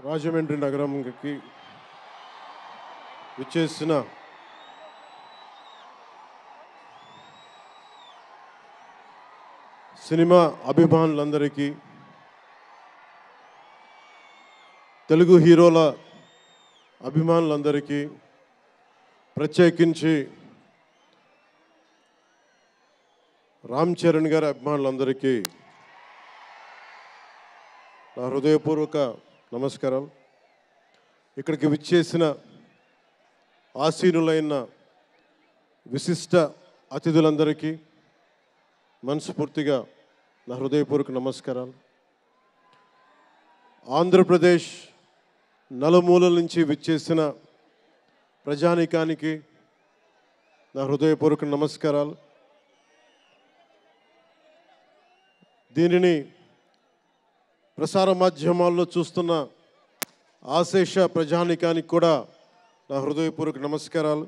రాజమండ్రి నగరంకి విచ్చేసిన సినిమా అభిమానులందరికీ, తెలుగు హీరోల అభిమానులందరికీ, ప్రత్యేకించి రామ్ చరణ్ గారి అభిమానులందరికీ నా హృదయపూర్వక నమస్కారం. ఇక్కడికి విచ్చేసిన ఆసీనులైన విశిష్ట అతిథులందరికీ మనస్ఫూర్తిగా నా హృదయపూర్వక నమస్కారాలు. ఆంధ్రప్రదేశ్ నలుమూలల నుంచి విచ్చేసిన ప్రజానీకానికి నా హృదయపూర్వక నమస్కారాలు. దీనిని ప్రసార మాధ్యమాల్లో చూస్తున్న ఆశేష ప్రజానీకానికి కూడా నా హృదయపూర్వక నమస్కారాలు.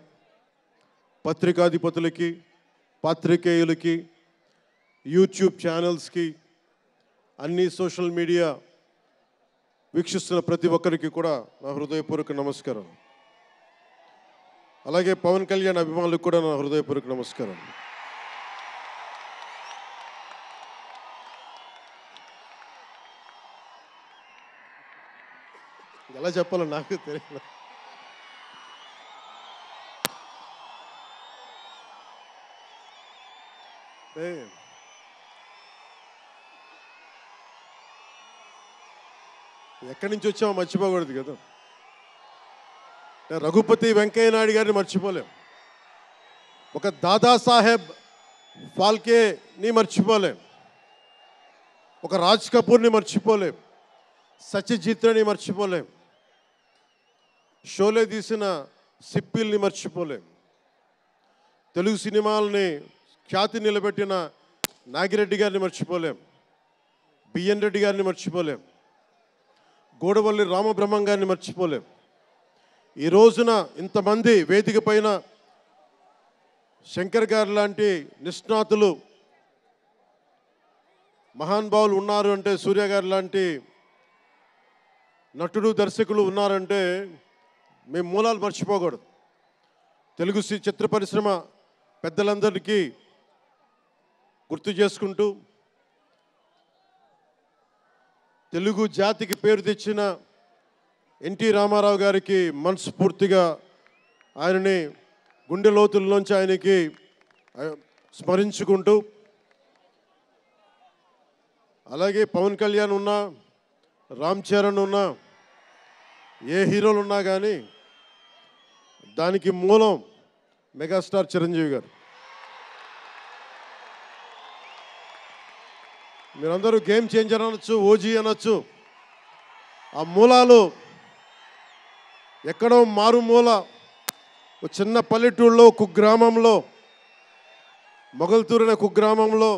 పత్రికాధిపతులకి, పాత్రికేయులకి, యూట్యూబ్ ఛానల్స్కి, అన్ని సోషల్ మీడియా వీక్షిస్తున్న ప్రతి ఒక్కరికి కూడా నా హృదయపూర్వక నమస్కారం. అలాగే పవన్ కళ్యాణ్ అభిమానులకు కూడా నా హృదయపూర్వక నమస్కారం. ఎలా చెప్పాలో నాకు తెలియదు. ఎక్కడి నుంచి వచ్చామో మర్చిపోకూడదు కదా. రఘుపతి వెంకయ్య నాయుడు గారిని మర్చిపోలేం, ఒక దాదాసాహెబ్ ఫాల్కేని మర్చిపోలేం, ఒక రాజ్ కపూర్ని మర్చిపోలేం, సత్యజిత్ని మర్చిపోలేం, షోలే తీసిన సిప్పిల్ని మర్చిపోలేం, తెలుగు సినిమాలని ఖ్యాతి నిలబెట్టిన నాగిరెడ్డి గారిని మర్చిపోలేం, బిఎన్ రెడ్డి గారిని మర్చిపోలేం, గోడవల్లి రామబ్రహ్మం గారిని మర్చిపోలేం. ఈ రోజున ఇంతమంది వేదిక పైన శంకర్ గారు లాంటి నిష్ణాతులు మహానుభావులు ఉన్నారు అంటే, సూర్య గారు లాంటి నటుడు దర్శకులు ఉన్నారంటే మేము మూలాలు మర్చిపోకూడదు. తెలుగు చిత్ర పరిశ్రమ పెద్దలందరికీ గుర్తు చేసుకుంటూ, తెలుగు జాతికి పేరు తెచ్చిన ఎన్టీ రామారావు గారికి మనస్ఫూర్తిగా ఆయనని గుండె లోతుల్లోంచి ఆయనకి స్మరించుకుంటూ, అలాగే పవన్ కళ్యాణ్ ఉన్నా, రామ్ చరణ్ ఉన్నా, ఏ హీరోలు ఉన్నా కానీ దానికి మూలం మెగాస్టార్ చిరంజీవి గారు. మీరందరూ గేమ్ చేంజర్ అనొచ్చు, ఓజీ అనొచ్చు. ఆ మూలాలు ఎక్కడో మారుమూల ఒక చిన్న పల్లెటూరులో, కుగ్రామంలో, మొగల్తూరు అనే కుగ్రామంలో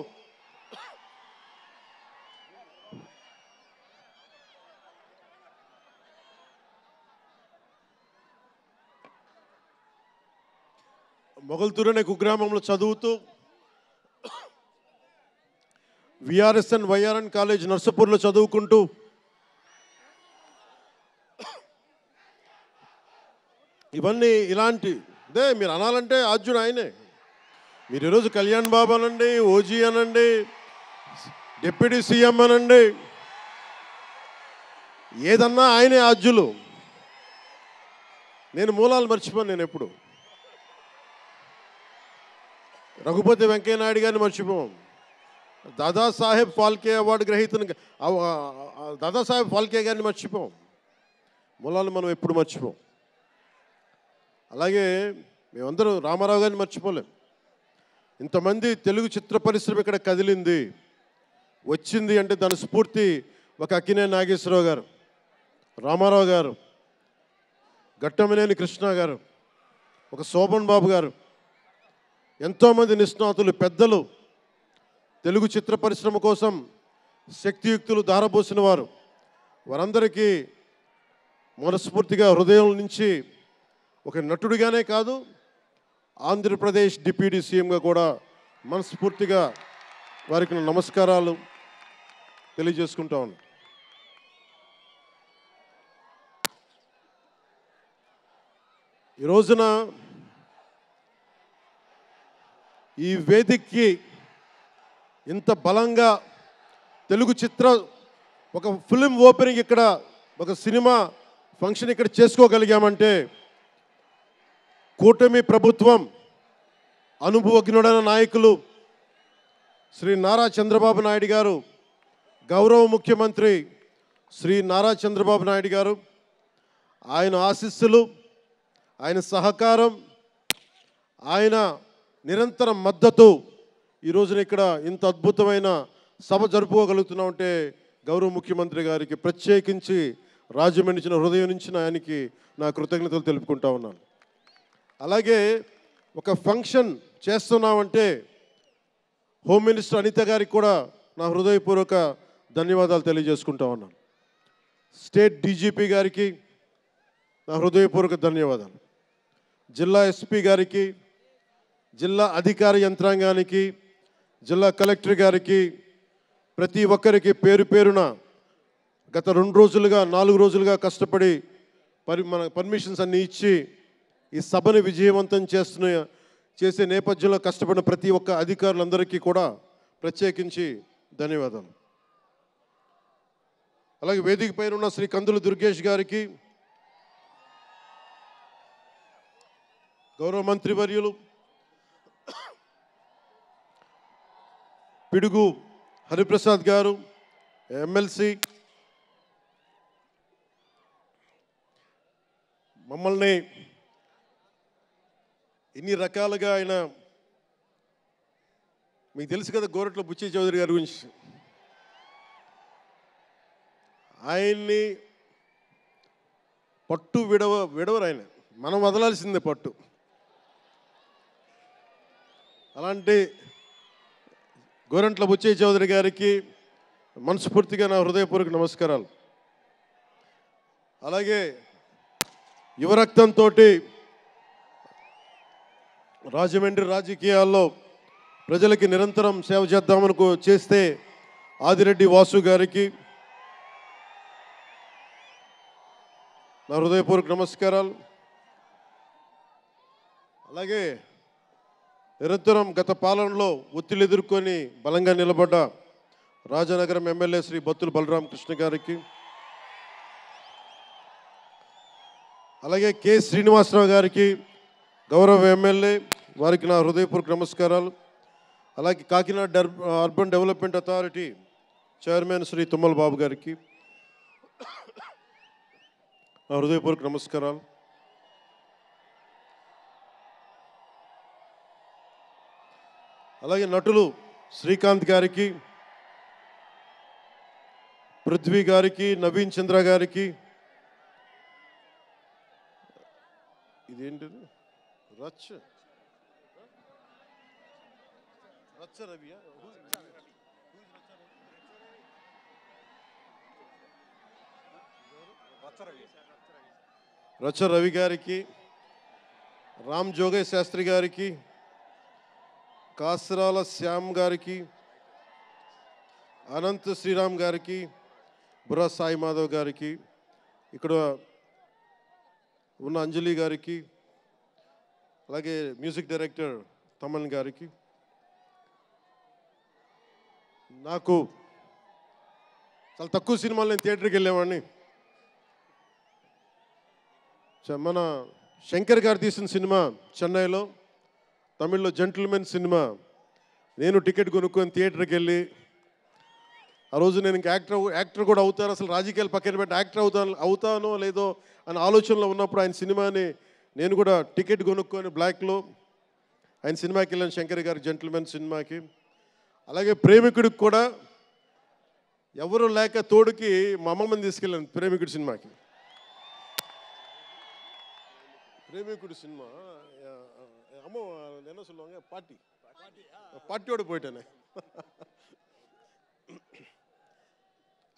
కుగ్రామంలో చదువుతూ విఆర్ఎస్ఎన్ వైఆర్ఎన్ కాలేజ్ నర్సపూర్లో చదువుకుంటూ ఇవన్నీ ఇలాంటిదే మీరు అనాలంటే ఆద్యుడు ఆయనే. మీరు ఈరోజు కళ్యాణ్ బాబు అనండి, ఓజీ అనండి, డిప్యూటీ సీఎం అనండి, ఏదన్నా ఆయనే ఆద్యులు. నేను మూలాలు మర్చిపోను. నేను ఎప్పుడు రఘుపతి వెంకయ్య నాయుడు గారిని మర్చిపోం, దాదాసాహెబ్ ఫాల్కే అవార్డు గ్రహీతను దాదాసాహెబ్ ఫాల్కే గారిని మర్చిపోం. మూలాలు మనం ఎప్పుడు మర్చిపోం. అలాగే మేమందరూ రామారావు గారిని మర్చిపోలేం. ఇంతమంది తెలుగు చిత్ర పరిశ్రమ ఇక్కడ కదిలింది, వచ్చింది అంటే దాని స్ఫూర్తి ఒక అక్కినేని నాగేశ్వరరావు గారు, రామారావు గారు, ఘట్టమనేని కృష్ణ గారు, ఒక శోభన్ బాబు గారు, ఎంతోమంది నిష్ణాతులు పెద్దలు తెలుగు చిత్ర పరిశ్రమ కోసం శక్తియుక్తులు ధారపోసిన వారు. వారందరికీ మనస్ఫూర్తిగా హృదయం నుంచి ఒక నటుడిగానే కాదు, ఆంధ్రప్రదేశ్ డిప్యూటీ సీఎంగా కూడా మనస్ఫూర్తిగా వారికి నమస్కారాలు తెలియజేసుకుంటా ఉన్నాను. ఈ రోజున ఈ వేదికకి ఇంత బలంగా తెలుగు చిత్ర ఒక ఫిలిం ఓపెనింగ్ ఇక్కడ ఒక సినిమా ఫంక్షన్ ఇక్కడ చేసుకోగలిగామంటే కూటమి ప్రభుత్వం అనుభవజ్ఞుడైన నాయకులు శ్రీ నారా చంద్రబాబు నాయుడు గారు, గౌరవ ముఖ్యమంత్రి శ్రీ నారా చంద్రబాబు నాయుడు గారు, ఆయన ఆశీస్సులు, ఆయన సహకారం, ఆయన నిరంతర మద్దతు ఈ రోజున ఇక్కడ ఇంత అద్భుతమైన సభ జరుపుకోగలుగుతున్నామంటే గౌరవ ముఖ్యమంత్రి గారికి ప్రత్యేకించి రాజమండ్రి హృదయం నుంచి ఆయనకి నా కృతజ్ఞతలు తెలుపుకుంటా ఉన్నాను. అలాగే ఒక ఫంక్షన్ చేస్తున్నామంటే హోమ్ మినిస్టర్ అనిత గారికి కూడా నా హృదయపూర్వక ధన్యవాదాలు తెలియజేసుకుంటా ఉన్నాను. స్టేట్ డీజీపీ గారికి నా హృదయపూర్వక ధన్యవాదాలు. జిల్లా ఎస్పీ గారికి, జిల్లా అధికార యంత్రాంగానికి, జిల్లా కలెక్టర్ గారికి, ప్రతి ఒక్కరికి పేరు పేరున గత 2 రోజులుగా 4 రోజులుగా కష్టపడి మన పర్మిషన్స్ అన్నీ ఇచ్చి ఈ సభను విజయవంతం చేసే నేపథ్యంలో కష్టపడిన ప్రతి ఒక్క అధికారులందరికీ కూడా ప్రత్యేకించి ధన్యవాదాలు. అలాగే వేదిక పైన ఉన్న శ్రీ కందుల దుర్గేష్ గారికి, గౌరవ మంత్రివర్యులు పిడుగు హరిప్రసాద్ గారు, ఎమ్మెల్సీ, మమ్మల్ని ఇన్ని రకాలుగా ఆయన, మీకు తెలుసు కదా గోరట్ల బుచ్చి చౌదరి గారి గురించి, ఆయన్ని పట్టు విడవరు ఆయన, మనం వదలాల్సిందే పట్టు. అలాంటి గోరంట్ల బుచ్చయ్య చౌదరి గారికి మనస్ఫూర్తిగా నా హృదయపూర్వక నమస్కారాలు. అలాగే యువరక్తంతో రాజమండ్రి రాజకీయాల్లో ప్రజలకి నిరంతరం సేవ చేద్దామని చేస్తే ఆదిరెడ్డి వాసు గారికి నా హృదయపూర్వక నమస్కారాలు. అలాగే నిరంతరం గత పాలనలో ఒత్తిళ్లు ఎదుర్కొని బలంగా నిలబడ్డ రాజనగరం ఎమ్మెల్యే శ్రీ బత్తుల బలరామకృష్ణ గారికి, అలాగే కె శ్రీనివాసరావు గారికి, గౌరవ ఎమ్మెల్యే వారికి నా హృదయపూర్వక నమస్కారాలు. అలాగే Kakinada urban development authority chairman Shri Tummala Babu గారికి నా హృదయపూర్వక నమస్కారాలు. అలాగే నటులు శ్రీకాంత్ గారికి, పృథ్వీ గారికి, నవీన్ చంద్ర గారికి, ఇదేంటిది రచ్చ రవియా, రచ్చ రవి గారికి, రామ్ జోగయ్య శాస్త్రి గారికి, కాసరాల శ్యామ్ గారికి, అనంత శ్రీరామ్ గారికి, బుర్రా సాయి మాధవ్ గారికి, ఇక్కడ ఉన్న అంజలి గారికి, అలాగే మ్యూజిక్ డైరెక్టర్ తమన్ గారికి, నాకు చాలా తక్కువ సినిమాలు నేను థియేటర్కి వెళ్ళేవాడిని. మన శంకర్ గారు తీసిన సినిమా చెన్నైలో, తమిళ్లో జెంటిల్మెన్ సినిమా, నేను టికెట్ కొనుక్కొని థియేటర్కి వెళ్ళి ఆ రోజు నేను ఇంకా యాక్టర్ కూడా అవుతాను, అసలు రాజకీయాలు పక్కన పెట్టి యాక్టర్ అవుతానో లేదో అని ఆలోచనలో ఉన్నప్పుడు ఆయన సినిమాని నేను కూడా టికెట్ కొనుక్కొని బ్లాక్లో ఆయన సినిమాకి వెళ్ళాను, శంకర్ గారి జెంటిల్మెన్ సినిమాకి. అలాగే ప్రేమికుడికి కూడా ఎవరు లేక తోడుకి మా అమ్మమ్మని తీసుకెళ్ళాను ప్రేమికుడి సినిమాకి. ప్రేమికుడి సినిమా అమ్మ என்ன சொல்லுவாங்க పార్టీயோடு పోయిటానే.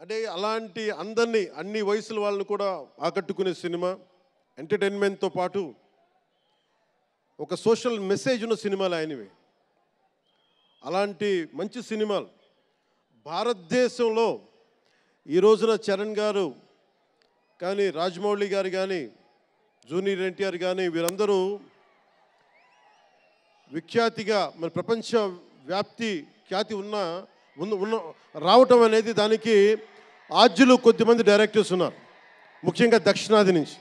అంటే అలాంటి అందరినీ అన్ని వయసుల వాళ్ళని కూడా ఆకట్టుకునే సినిమా, ఎంటర్టైన్మెంట్తో పాటు ఒక సోషల్ మెసేజ్ ఉన్న సినిమాలు ఆయనవి. అలాంటి మంచి సినిమాలు భారతదేశంలో ఈ రోజున చరణ్ గారు కానీ, రాజమౌళి గారు కానీ, జూనియర్ ఎన్టీఆర్ కానీ వీరందరూ విఖ్యాతిగా మన ప్రపంచ వ్యాప్తి ఖ్యాతి ఉన్న రావటం అనేది దానికి ఆద్యులు కొద్దిమంది డైరెక్టర్స్ ఉన్నారు, ముఖ్యంగా దక్షిణాది నుంచి.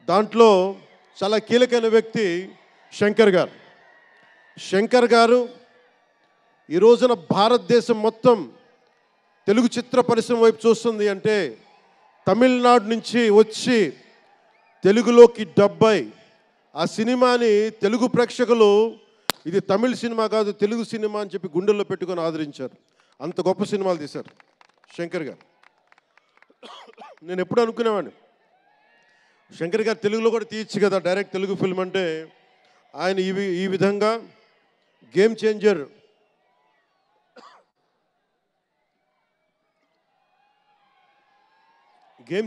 దాంట్లో చాలా కీలకమైన వ్యక్తి శంకర్ గారు. శంకర్ గారు ఈ రోజున భారతదేశం మొత్తం తెలుగు చిత్ర పరిశ్రమ వైపు చూస్తుంది అంటే తమిళనాడు నుంచి వచ్చి తెలుగులోకి డబ్బై ఆ సినిమాని తెలుగు ప్రేక్షకులు ఇది తమిళ సినిమా కాదు తెలుగు సినిమా అని చెప్పి గుండెల్లో పెట్టుకొని ఆదరించారు. అంత గొప్ప సినిమాలు తీశారు శంకర్ గారు. నేను ఎప్పుడు అనుకునేవాడిని శంకర్ గారు తెలుగులో కూడా తీయచ్చు కదా డైరెక్ట్ తెలుగు ఫిల్మ్ అంటే. ఆయన ఈ విధంగా గేమ్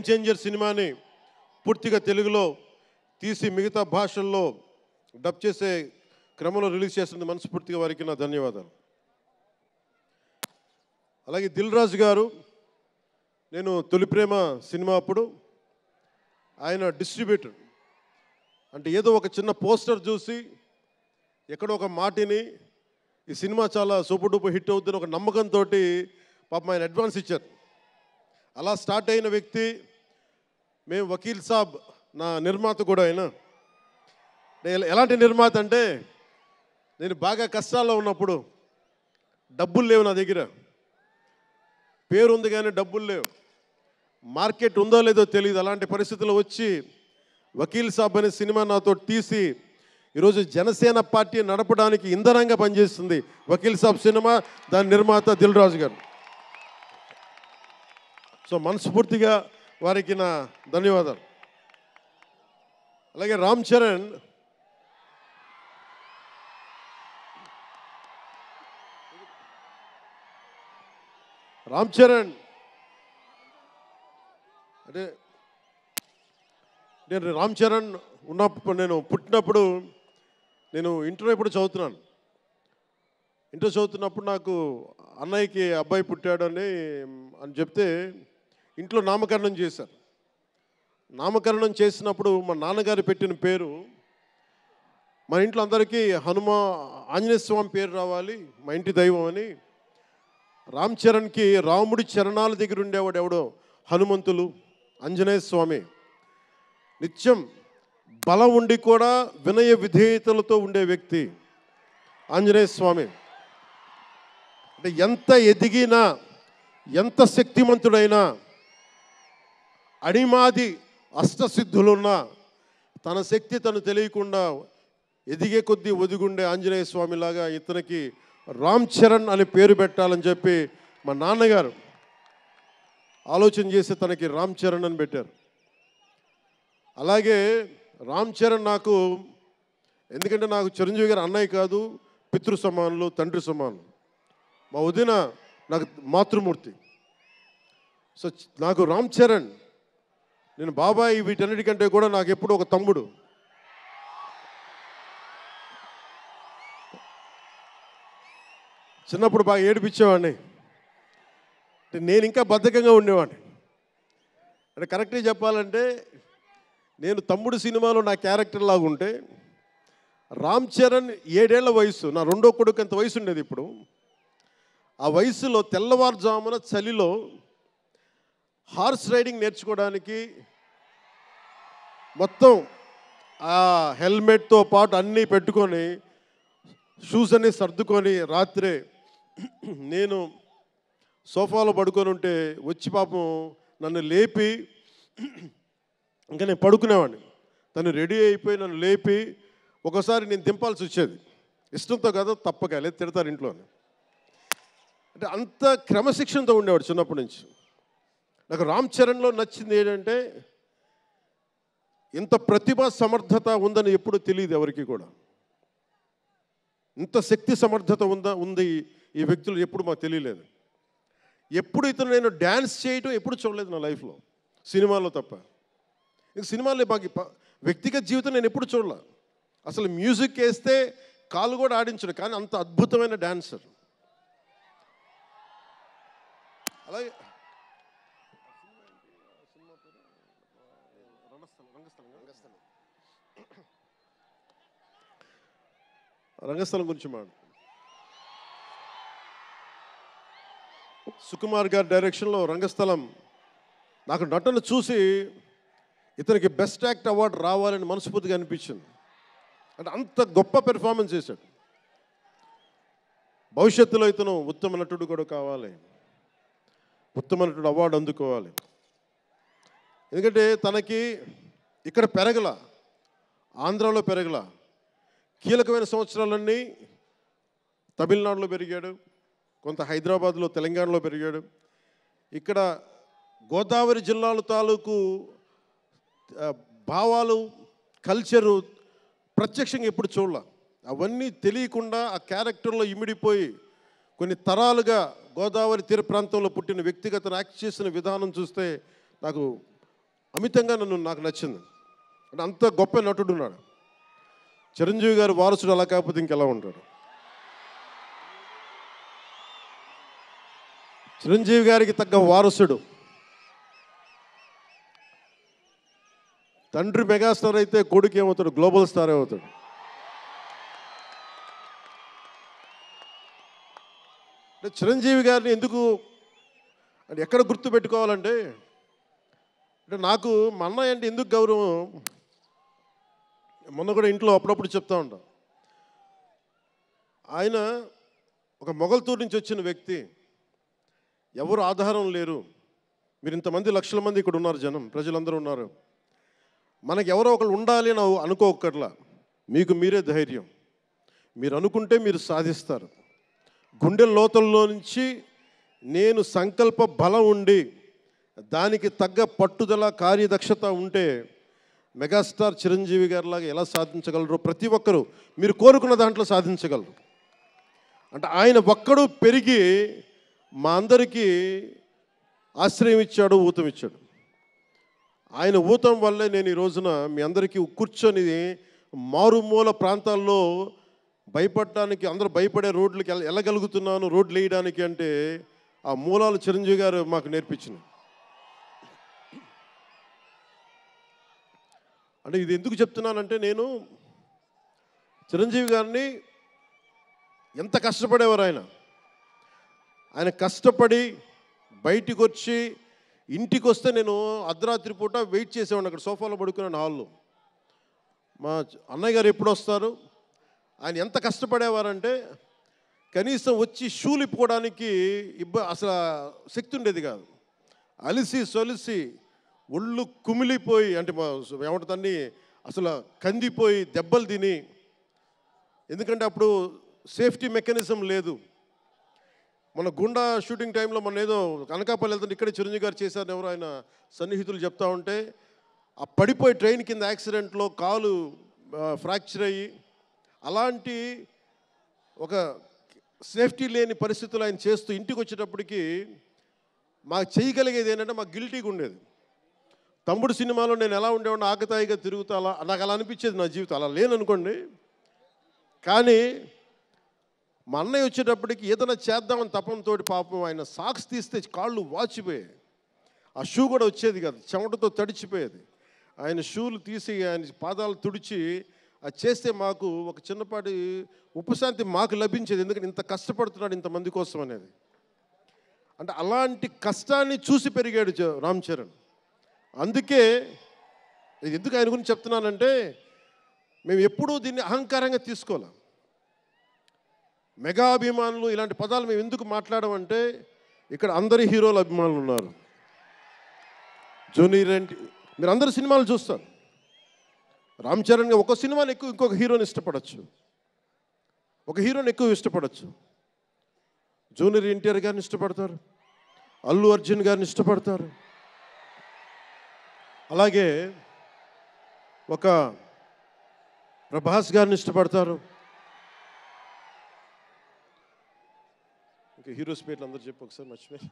చేంజర్ సినిమాని పూర్తిగా తెలుగులో తీసి మిగతా భాషల్లో డబ్ చేసే క్రమంలో రిలీజ్ చేస్తుంది. మనస్ఫూర్తిగా వారికి నా ధన్యవాదాలు. అలాగే దిల్ రాజు గారు, నేను తొలి ప్రేమ సినిమా అప్పుడు ఆయన డిస్ట్రిబ్యూటర్ అంటే ఏదో ఒక చిన్న పోస్టర్ చూసి ఎక్కడో ఒక మాటిని ఈ సినిమా చాలా సూపర్ డూపర్ హిట్ అవుతుందని ఒక నమ్మకంతో పాపం ఆయన అడ్వాన్స్ ఇచ్చారు. అలా స్టార్ట్ అయిన వ్యక్తి. మేము వకీల్ సాబ్ నా నిర్మాత కూడా ఆయన. ఎలాంటి నిర్మాత అంటే నేను బాగా కష్టాల్లో ఉన్నప్పుడు డబ్బులు లేవు నా దగ్గర, పేరు ఉంది కానీ డబ్బులు లేవు, మార్కెట్ ఉందో లేదో తెలియదు. అలాంటి పరిస్థితుల్లో వచ్చి వకీల్ సాబ్ అనే సినిమా నాతో తీసి ఈరోజు జనసేన పార్టీ నడపడానికి ఇంధనంగా పనిచేస్తుంది వకీల్ సాబ్ సినిమా. దాని నిర్మాత దిల్ రాజు గారు. సో మనస్ఫూర్తిగా వారికి నా ధన్యవాదాలు. అలాగే రామ్ చరణ్ అంటే నేను రామ్ చరణ్ ఉన్నప్పుడు నేను పుట్టినప్పుడు నేను ఇంటర్ ఎప్పుడు చదువుతున్నాను. ఇంటర్ చదువుతున్నప్పుడు నాకు అన్నయ్యకి అబ్బాయి పుట్టాడని చెప్తే ఇంట్లో నామకరణం చేశారు. నామకరణం చేసినప్పుడు మా నాన్నగారు పెట్టిన పేరు మా ఇంట్లో అందరికీ ఆంజనేయ స్వామి పేరు రావాలి, మా ఇంటి దైవం అని. రామ్ చరణ్కి రాముడి చరణాల దగ్గర ఉండేవాడు ఎవడో హనుమంతులు, ఆంజనేయ స్వామి. నిత్యం బలం ఉండి కూడా వినయ విధేయతలతో ఉండే వ్యక్తి ఆంజనేయ స్వామి. అంటే ఎంత ఎదిగినా ఎంత శక్తిమంతుడైనా అడిమాది అష్టసిద్ధులున్నా తన శక్తి తను తెలియకుండా ఎదిగే కొద్దీ ఒదిగుండే ఆంజనేయ స్వామిలాగా ఇతనికి రామ్ చరణ్ అని పేరు పెట్టాలని చెప్పి మా నాన్నగారు ఆలోచన చేసి తనకి రామ్ చరణ్ అని పెట్టారు. అలాగే రామ్ చరణ్ నాకు ఎందుకంటే నాకు చిరంజీవి గారు అన్నయ్య కాదు, పితృ సమానులు, తండ్రి సమానులు. మా వదిన నాకు మాతృమూర్తి. సో నాకు రామ్ చరణ్, నేను బాబాయ్ వీటన్నిటికంటే కూడా నాకు ఎప్పుడు ఒక తమ్ముడు. చిన్నప్పుడు బాగా ఏడిపించేవాడిని. నేను ఇంకా బద్ధకంగా ఉండేవాడిని. అంటే కరెక్ట్గా చెప్పాలంటే నేను తమ్ముడు సినిమాలో నా క్యారెక్టర్ లాగా ఉంటే రామ్ చరణ్ 7 ఏళ్ల వయసు, నా రెండో కొడుకు అంత వయసు ఉండేది. ఇప్పుడు ఆ వయసులో తెల్లవారుజామున చలిలో హార్స్ రైడింగ్ నేర్చుకోవడానికి మొత్తం ఆ హెల్మెట్తో పాటు అన్నీ పెట్టుకొని షూస్ అన్నీ సర్దుకొని రాత్రే నేను సోఫాలో పడుకొని ఉంటే వచ్చి పాపం నన్ను లేపి ఇంకా నేను పడుకునేవాడిని. తను రెడీ అయిపోయి నన్ను లేపి ఒకసారి నేను దింపాల్సి వచ్చేది. ఇష్టంతో కదా, తప్పక లేదు తిడతారు ఇంట్లో. అంటే అంత క్రమశిక్షణతో ఉండేవాడు చిన్నప్పటి నుంచి. నాకు రామ్ చరణ్లో నచ్చింది ఏంటంటే ఇంత ప్రతిభా సమర్థత ఉందని ఎప్పుడు తెలియదు ఎవరికి కూడా. ఇంత శక్తి సమర్థత ఉంది ఈ వ్యక్తులు ఎప్పుడు మాకు తెలియలేదు. ఎప్పుడు ఇతను నేను డ్యాన్స్ చేయటం ఎప్పుడు చూడలేదు నా లైఫ్లో, సినిమాలో తప్ప. ఇంక సినిమాలో మాకు వ్యక్తిగత జీవితం నేను ఎప్పుడు చూడలే. అసలు మ్యూజిక్ వేస్తే కాలు కూడా ఆడించడు, కానీ అంత అద్భుతమైన డాన్సర్. అలాగే రంగస్థలం గురించి సుకుమార్ గారి డైరెక్షన్లో రంగస్థలం నాకు నటన చూసి ఇతనికి బెస్ట్ యాక్ట్ అవార్డు రావాలని మనస్ఫూర్తిగా అనిపించింది. అంటే అంత గొప్ప పెర్ఫార్మెన్స్ చేశాడు. భవిష్యత్తులో ఇతను ఉత్తమ నటుడు కూడా కావాలి, ఉత్తమ నటుడు అవార్డు అందుకోవాలి. ఎందుకంటే తనకి ఇక్కడ పెరగల, ఆంధ్రాలో పెరగల, కీలకమైన సంవత్సరాలన్నీ తమిళనాడులో పెరిగాడు, కొంత హైదరాబాద్లో తెలంగాణలో పెరిగాడు. ఇక్కడ గోదావరి జిల్లాల తాలూకు భావాలు, కల్చరు ప్రత్యక్షంగా ఎప్పుడు చూడాల. అవన్నీ తెలియకుండా ఆ క్యారెక్టర్లో ఇమిడిపోయి కొన్ని తరాలుగా గోదావరి తీర ప్రాంతంలో పుట్టిన వ్యక్తిగత యాక్ట్ చేసిన విధానం చూస్తే నాకు అమితంగా నాకు నచ్చింది. అంటే అంత గొప్ప నటుడు ఉన్నాడు. చిరంజీవి గారి వారసుడు అలా కాకపోతే ఇంకెలా ఉంటాడు? చిరంజీవి గారికి తగ్గ వారసుడు. తండ్రి మెగాస్టార్ అయితే కొడుకు ఏమవుతాడు? గ్లోబల్ స్టార్ అవుతాడు. అంటే చిరంజీవి గారిని ఎందుకు అంటే ఎక్కడ గుర్తు పెట్టుకోవాలంటే, అంటే నాకు మా అన్నయ్య అంటే ఎందుకు గౌరవం, మొన్న కూడా ఇంట్లో అప్పుడప్పుడు చెప్తా ఉంటాం. ఆయన ఒక మొగల్తూరు నుంచి వచ్చిన వ్యక్తి, ఎవరు ఆధారం లేరు. మీరు ఇంతమంది లక్షల మంది ఇక్కడ ఉన్నారు, జనం ప్రజలందరూ ఉన్నారు. మనకు ఎవరో ఒకరు ఉండాలి అని అనుకోకర్లా, మీకు మీరే ధైర్యం. మీరు అనుకుంటే మీరు సాధిస్తారు. గుండె లోతల్లో నుంచి నేను సంకల్ప బలం ఉండి దానికి తగ్గ పట్టుదల, కార్యదక్షత ఉంటే మెగాస్టార్ చిరంజీవి గారిలాగా ఎలా సాధించగలరో ప్రతి ఒక్కరూ మీరు కోరుకున్న దాంట్లో సాధించగలరు. అంటే ఆయన ఒక్కడు పెరిగి మా అందరికీ ఆశ్రయం ఇచ్చాడు, ఊతం ఇచ్చాడు. ఆయన ఊతం వల్లే నేను ఈ రోజున మీ అందరికీ కూర్చొని మారుమూల ప్రాంతాల్లో భయపడడానికి, అందరూ భయపడే రోడ్లకి వెళ్ళగలుగుతున్నాను, రోడ్లు వేయడానికి. అంటే ఆ మూలాలు చిరంజీవి గారు మాకు నేర్పించింది. అంటే ఇది ఎందుకు చెప్తున్నానంటే, నేను చిరంజీవి గారిని ఎంత కష్టపడేవారు ఆయన కష్టపడి బయటికి వచ్చి ఇంటికి వస్తే నేను అర్ధరాత్రి పూట వెయిట్ చేసేవాడిని అక్కడ సోఫాలో పడుకున్నాను హాల్లో. మా అన్నయ్య గారు ఎప్పుడు వస్తారు, ఆయన ఎంత కష్టపడేవారంటే కనీసం వచ్చి షూలు ఇప్పుకోవడానికి అసలు శక్తి ఉండేది కాదు. అలిసి సొలిసి ఒళ్ళు కుమిలిపోయి, అంటే ఏమంటుందని అసలు కందిపోయి దెబ్బలు తిని, ఎందుకంటే అప్పుడు సేఫ్టీ మెకానిజం లేదు. మన గుండా షూటింగ్ టైంలో మన ఏదో అనకాపల్లి వెళ్తుంటే ఇక్కడే చిరంజీవి గారు చేశారని ఎవరు ఆయన సన్నిహితులు చెప్తా ఉంటే, ఆ పడిపోయి ట్రైన్ కింద యాక్సిడెంట్లో కాలు ఫ్రాక్చర్ అయ్యి, అలాంటి ఒక సేఫ్టీ లేని పరిస్థితులు ఆయన చేస్తూ ఇంటికి వచ్చేటప్పటికి మాకు చేయగలిగేది ఏంటంటే, మాకు గిల్టీగా ఉండేది. తమ్ముడు సినిమాలో నేను ఎలా ఉండేవాడిని, ఆకతాయిగా తిరుగుతా, అలా నాకు అలా అనిపించేది నా జీవితం. అలా లేననుకోండి, కానీ మా అన్నయ్య వచ్చేటప్పటికి ఏదైనా చేద్దామని తపంతో పాపం ఆయన సాక్స్ తీస్తే కాళ్ళు వాచిపోయాయి. ఆ షూ కూడా వచ్చేది కాదు, చెమటతో తడిచిపోయేది. ఆయన షూలు తీసి ఆయన పాదాలు తుడిచి అది చేస్తే మాకు ఒక చిన్నపాటి ఉపశాంతి మాకు లభించేది. ఎందుకంటే ఇంత కష్టపడుతున్నాడు ఇంతమంది కోసం అనేది. అంటే అలాంటి కష్టాన్ని చూసి పెరిగాడు రామ్ చరణ్. అందుకే ఇది ఎందుకు ఆయన గురించి చెప్తున్నానంటే, మేము ఎప్పుడూ దీన్ని అహంకారంగా తీసుకోవాలి. మెగా అభిమానులు ఇలాంటి పదాలు మేము ఎందుకు మాట్లాడమంటే, ఇక్కడ అందరి హీరోల అభిమానులు ఉన్నారు. జూనియర్ ఎన్టీ, మీరు అందరు సినిమాలు చూస్తారు. రామ్ చరణ్గా ఒక సినిమాని ఎక్కువ ఇంకొక హీరోని ఇష్టపడచ్చు, ఒక హీరోని ఎక్కువ ఇష్టపడచ్చు. జూనియర్ ఎన్టీఆర్ గారిని ఇష్టపడతారు, అల్లు అర్జున్ గారిని ఇష్టపడతారు, అలాగే ఒక ప్రభాస్ గారిని ఇష్టపడతారు. ఇంకా హీరోస్ పేర్లు అందరు చెప్పు ఒకసారి, మర్చిపోయి.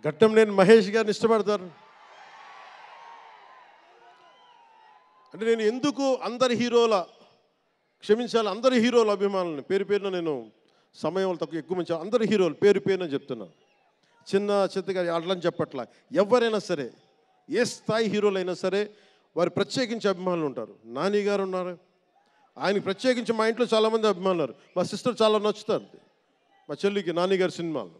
ఘట్టంనేని మహేష్ గారిని ఇష్టపడతారు. అంటే నేను ఎందుకు అందరి హీరోల, క్షమించాలి, అందరి హీరోల అభిమానులని పేరు పేరున నేను సమయం తక్కువ ఎక్కువ మంచి అందరి హీరోలు పేరు పేరున చెప్తున్నాను. చిన్న చిత్తగా అట్లని చెప్పట్లా. ఎవరైనా సరే, ఏ స్థాయి హీరోలైనా సరే వారు ప్రత్యేకించి అభిమానులు ఉంటారు. నాని గారు ఉన్నారు, ఆయనకి ప్రత్యేకించి మా ఇంట్లో చాలామంది అభిమానులు ఉన్నారు. మా సిస్టర్ చాలా నచ్చుతారు మా చెల్లికి నాని గారి సినిమాలు.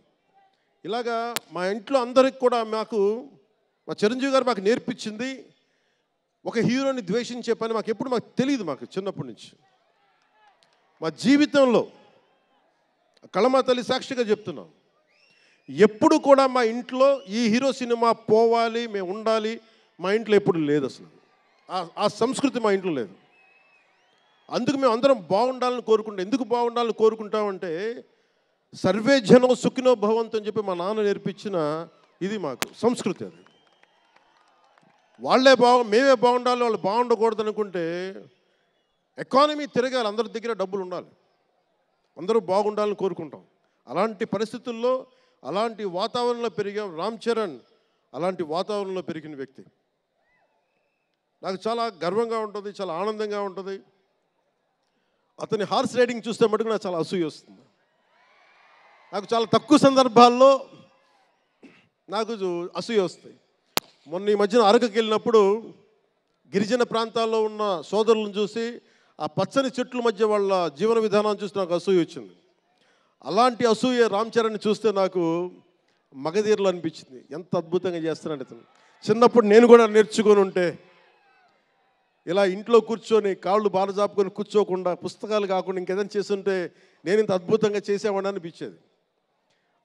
ఇలాగా మా ఇంట్లో అందరికి కూడా మాకు మా చిరంజీవి గారు మాకు నేర్పించింది ఒక హీరోని ద్వేషించే పని మాకు తెలియదు. మాకు చిన్నప్పటి నుంచి మా జీవితంలో కళమా తల్లి సాక్షిగా చెప్తున్నాం, ఎప్పుడు కూడా మా ఇంట్లో ఈ హీరో సినిమా పోవాలి, మేము ఉండాలి, మా ఇంట్లో ఎప్పుడు లేదు. అసలు ఆ సంస్కృతి మా ఇంట్లో లేదు. అందుకు మేము అందరం బాగుండాలని కోరుకుంటాం. ఎందుకు బాగుండాలని కోరుకుంటామంటే సర్వే జనం సుఖినో భవంతు అని చెప్పి మా నాన్న నేర్పించిన ఇది మాకు సంస్కృతి. అది మేమే బాగుండాలి, వాళ్ళు బాగుండకూడదు అనుకుంటే ఎకానమీ తిరగాలి, అందరి దగ్గర డబ్బులు ఉండాలి, అందరూ బాగుండాలని కోరుకుంటాం. అలాంటి పరిస్థితుల్లో అలాంటి వాతావరణంలో పెరిగాం. రామ్ చరణ్ అలాంటి వాతావరణంలో పెరిగిన వ్యక్తి. నాకు చాలా గర్వంగా ఉంటుంది, చాలా ఆనందంగా ఉంటుంది. అతని హార్స్ రైడింగ్ చూస్తే మటుకు నాకు చాలా అసూయ వస్తుంది. నాకు చాలా తక్కువ సందర్భాల్లో నాకు అసూయ వస్తాయి. మొన్న ఈ మధ్యన అరకుకి వెళ్ళినప్పుడు గిరిజన ప్రాంతాల్లో ఉన్న సోదరులను చూసి ఆ పచ్చని చెట్ల మధ్య వాళ్ళ జీవన విధానాన్ని చూసి నాకు అసూయ వచ్చింది. అలాంటి అసూయ రామ్ చరణ్ని చూస్తే నాకు మగధీరలు అనిపించింది. ఎంత అద్భుతంగా చేస్తున్నాడు అతను. చిన్నప్పుడు నేను కూడా నేర్చుకొని ఉంటే ఇలా ఇంట్లో కూర్చొని కాళ్ళు బారజాపుకొని కూర్చోకుండా, పుస్తకాలు కాకుండా ఇంకేదైనా చేస్తుంటే నేను ఇంత అద్భుతంగా చేసేవాడిని అనిపించేది.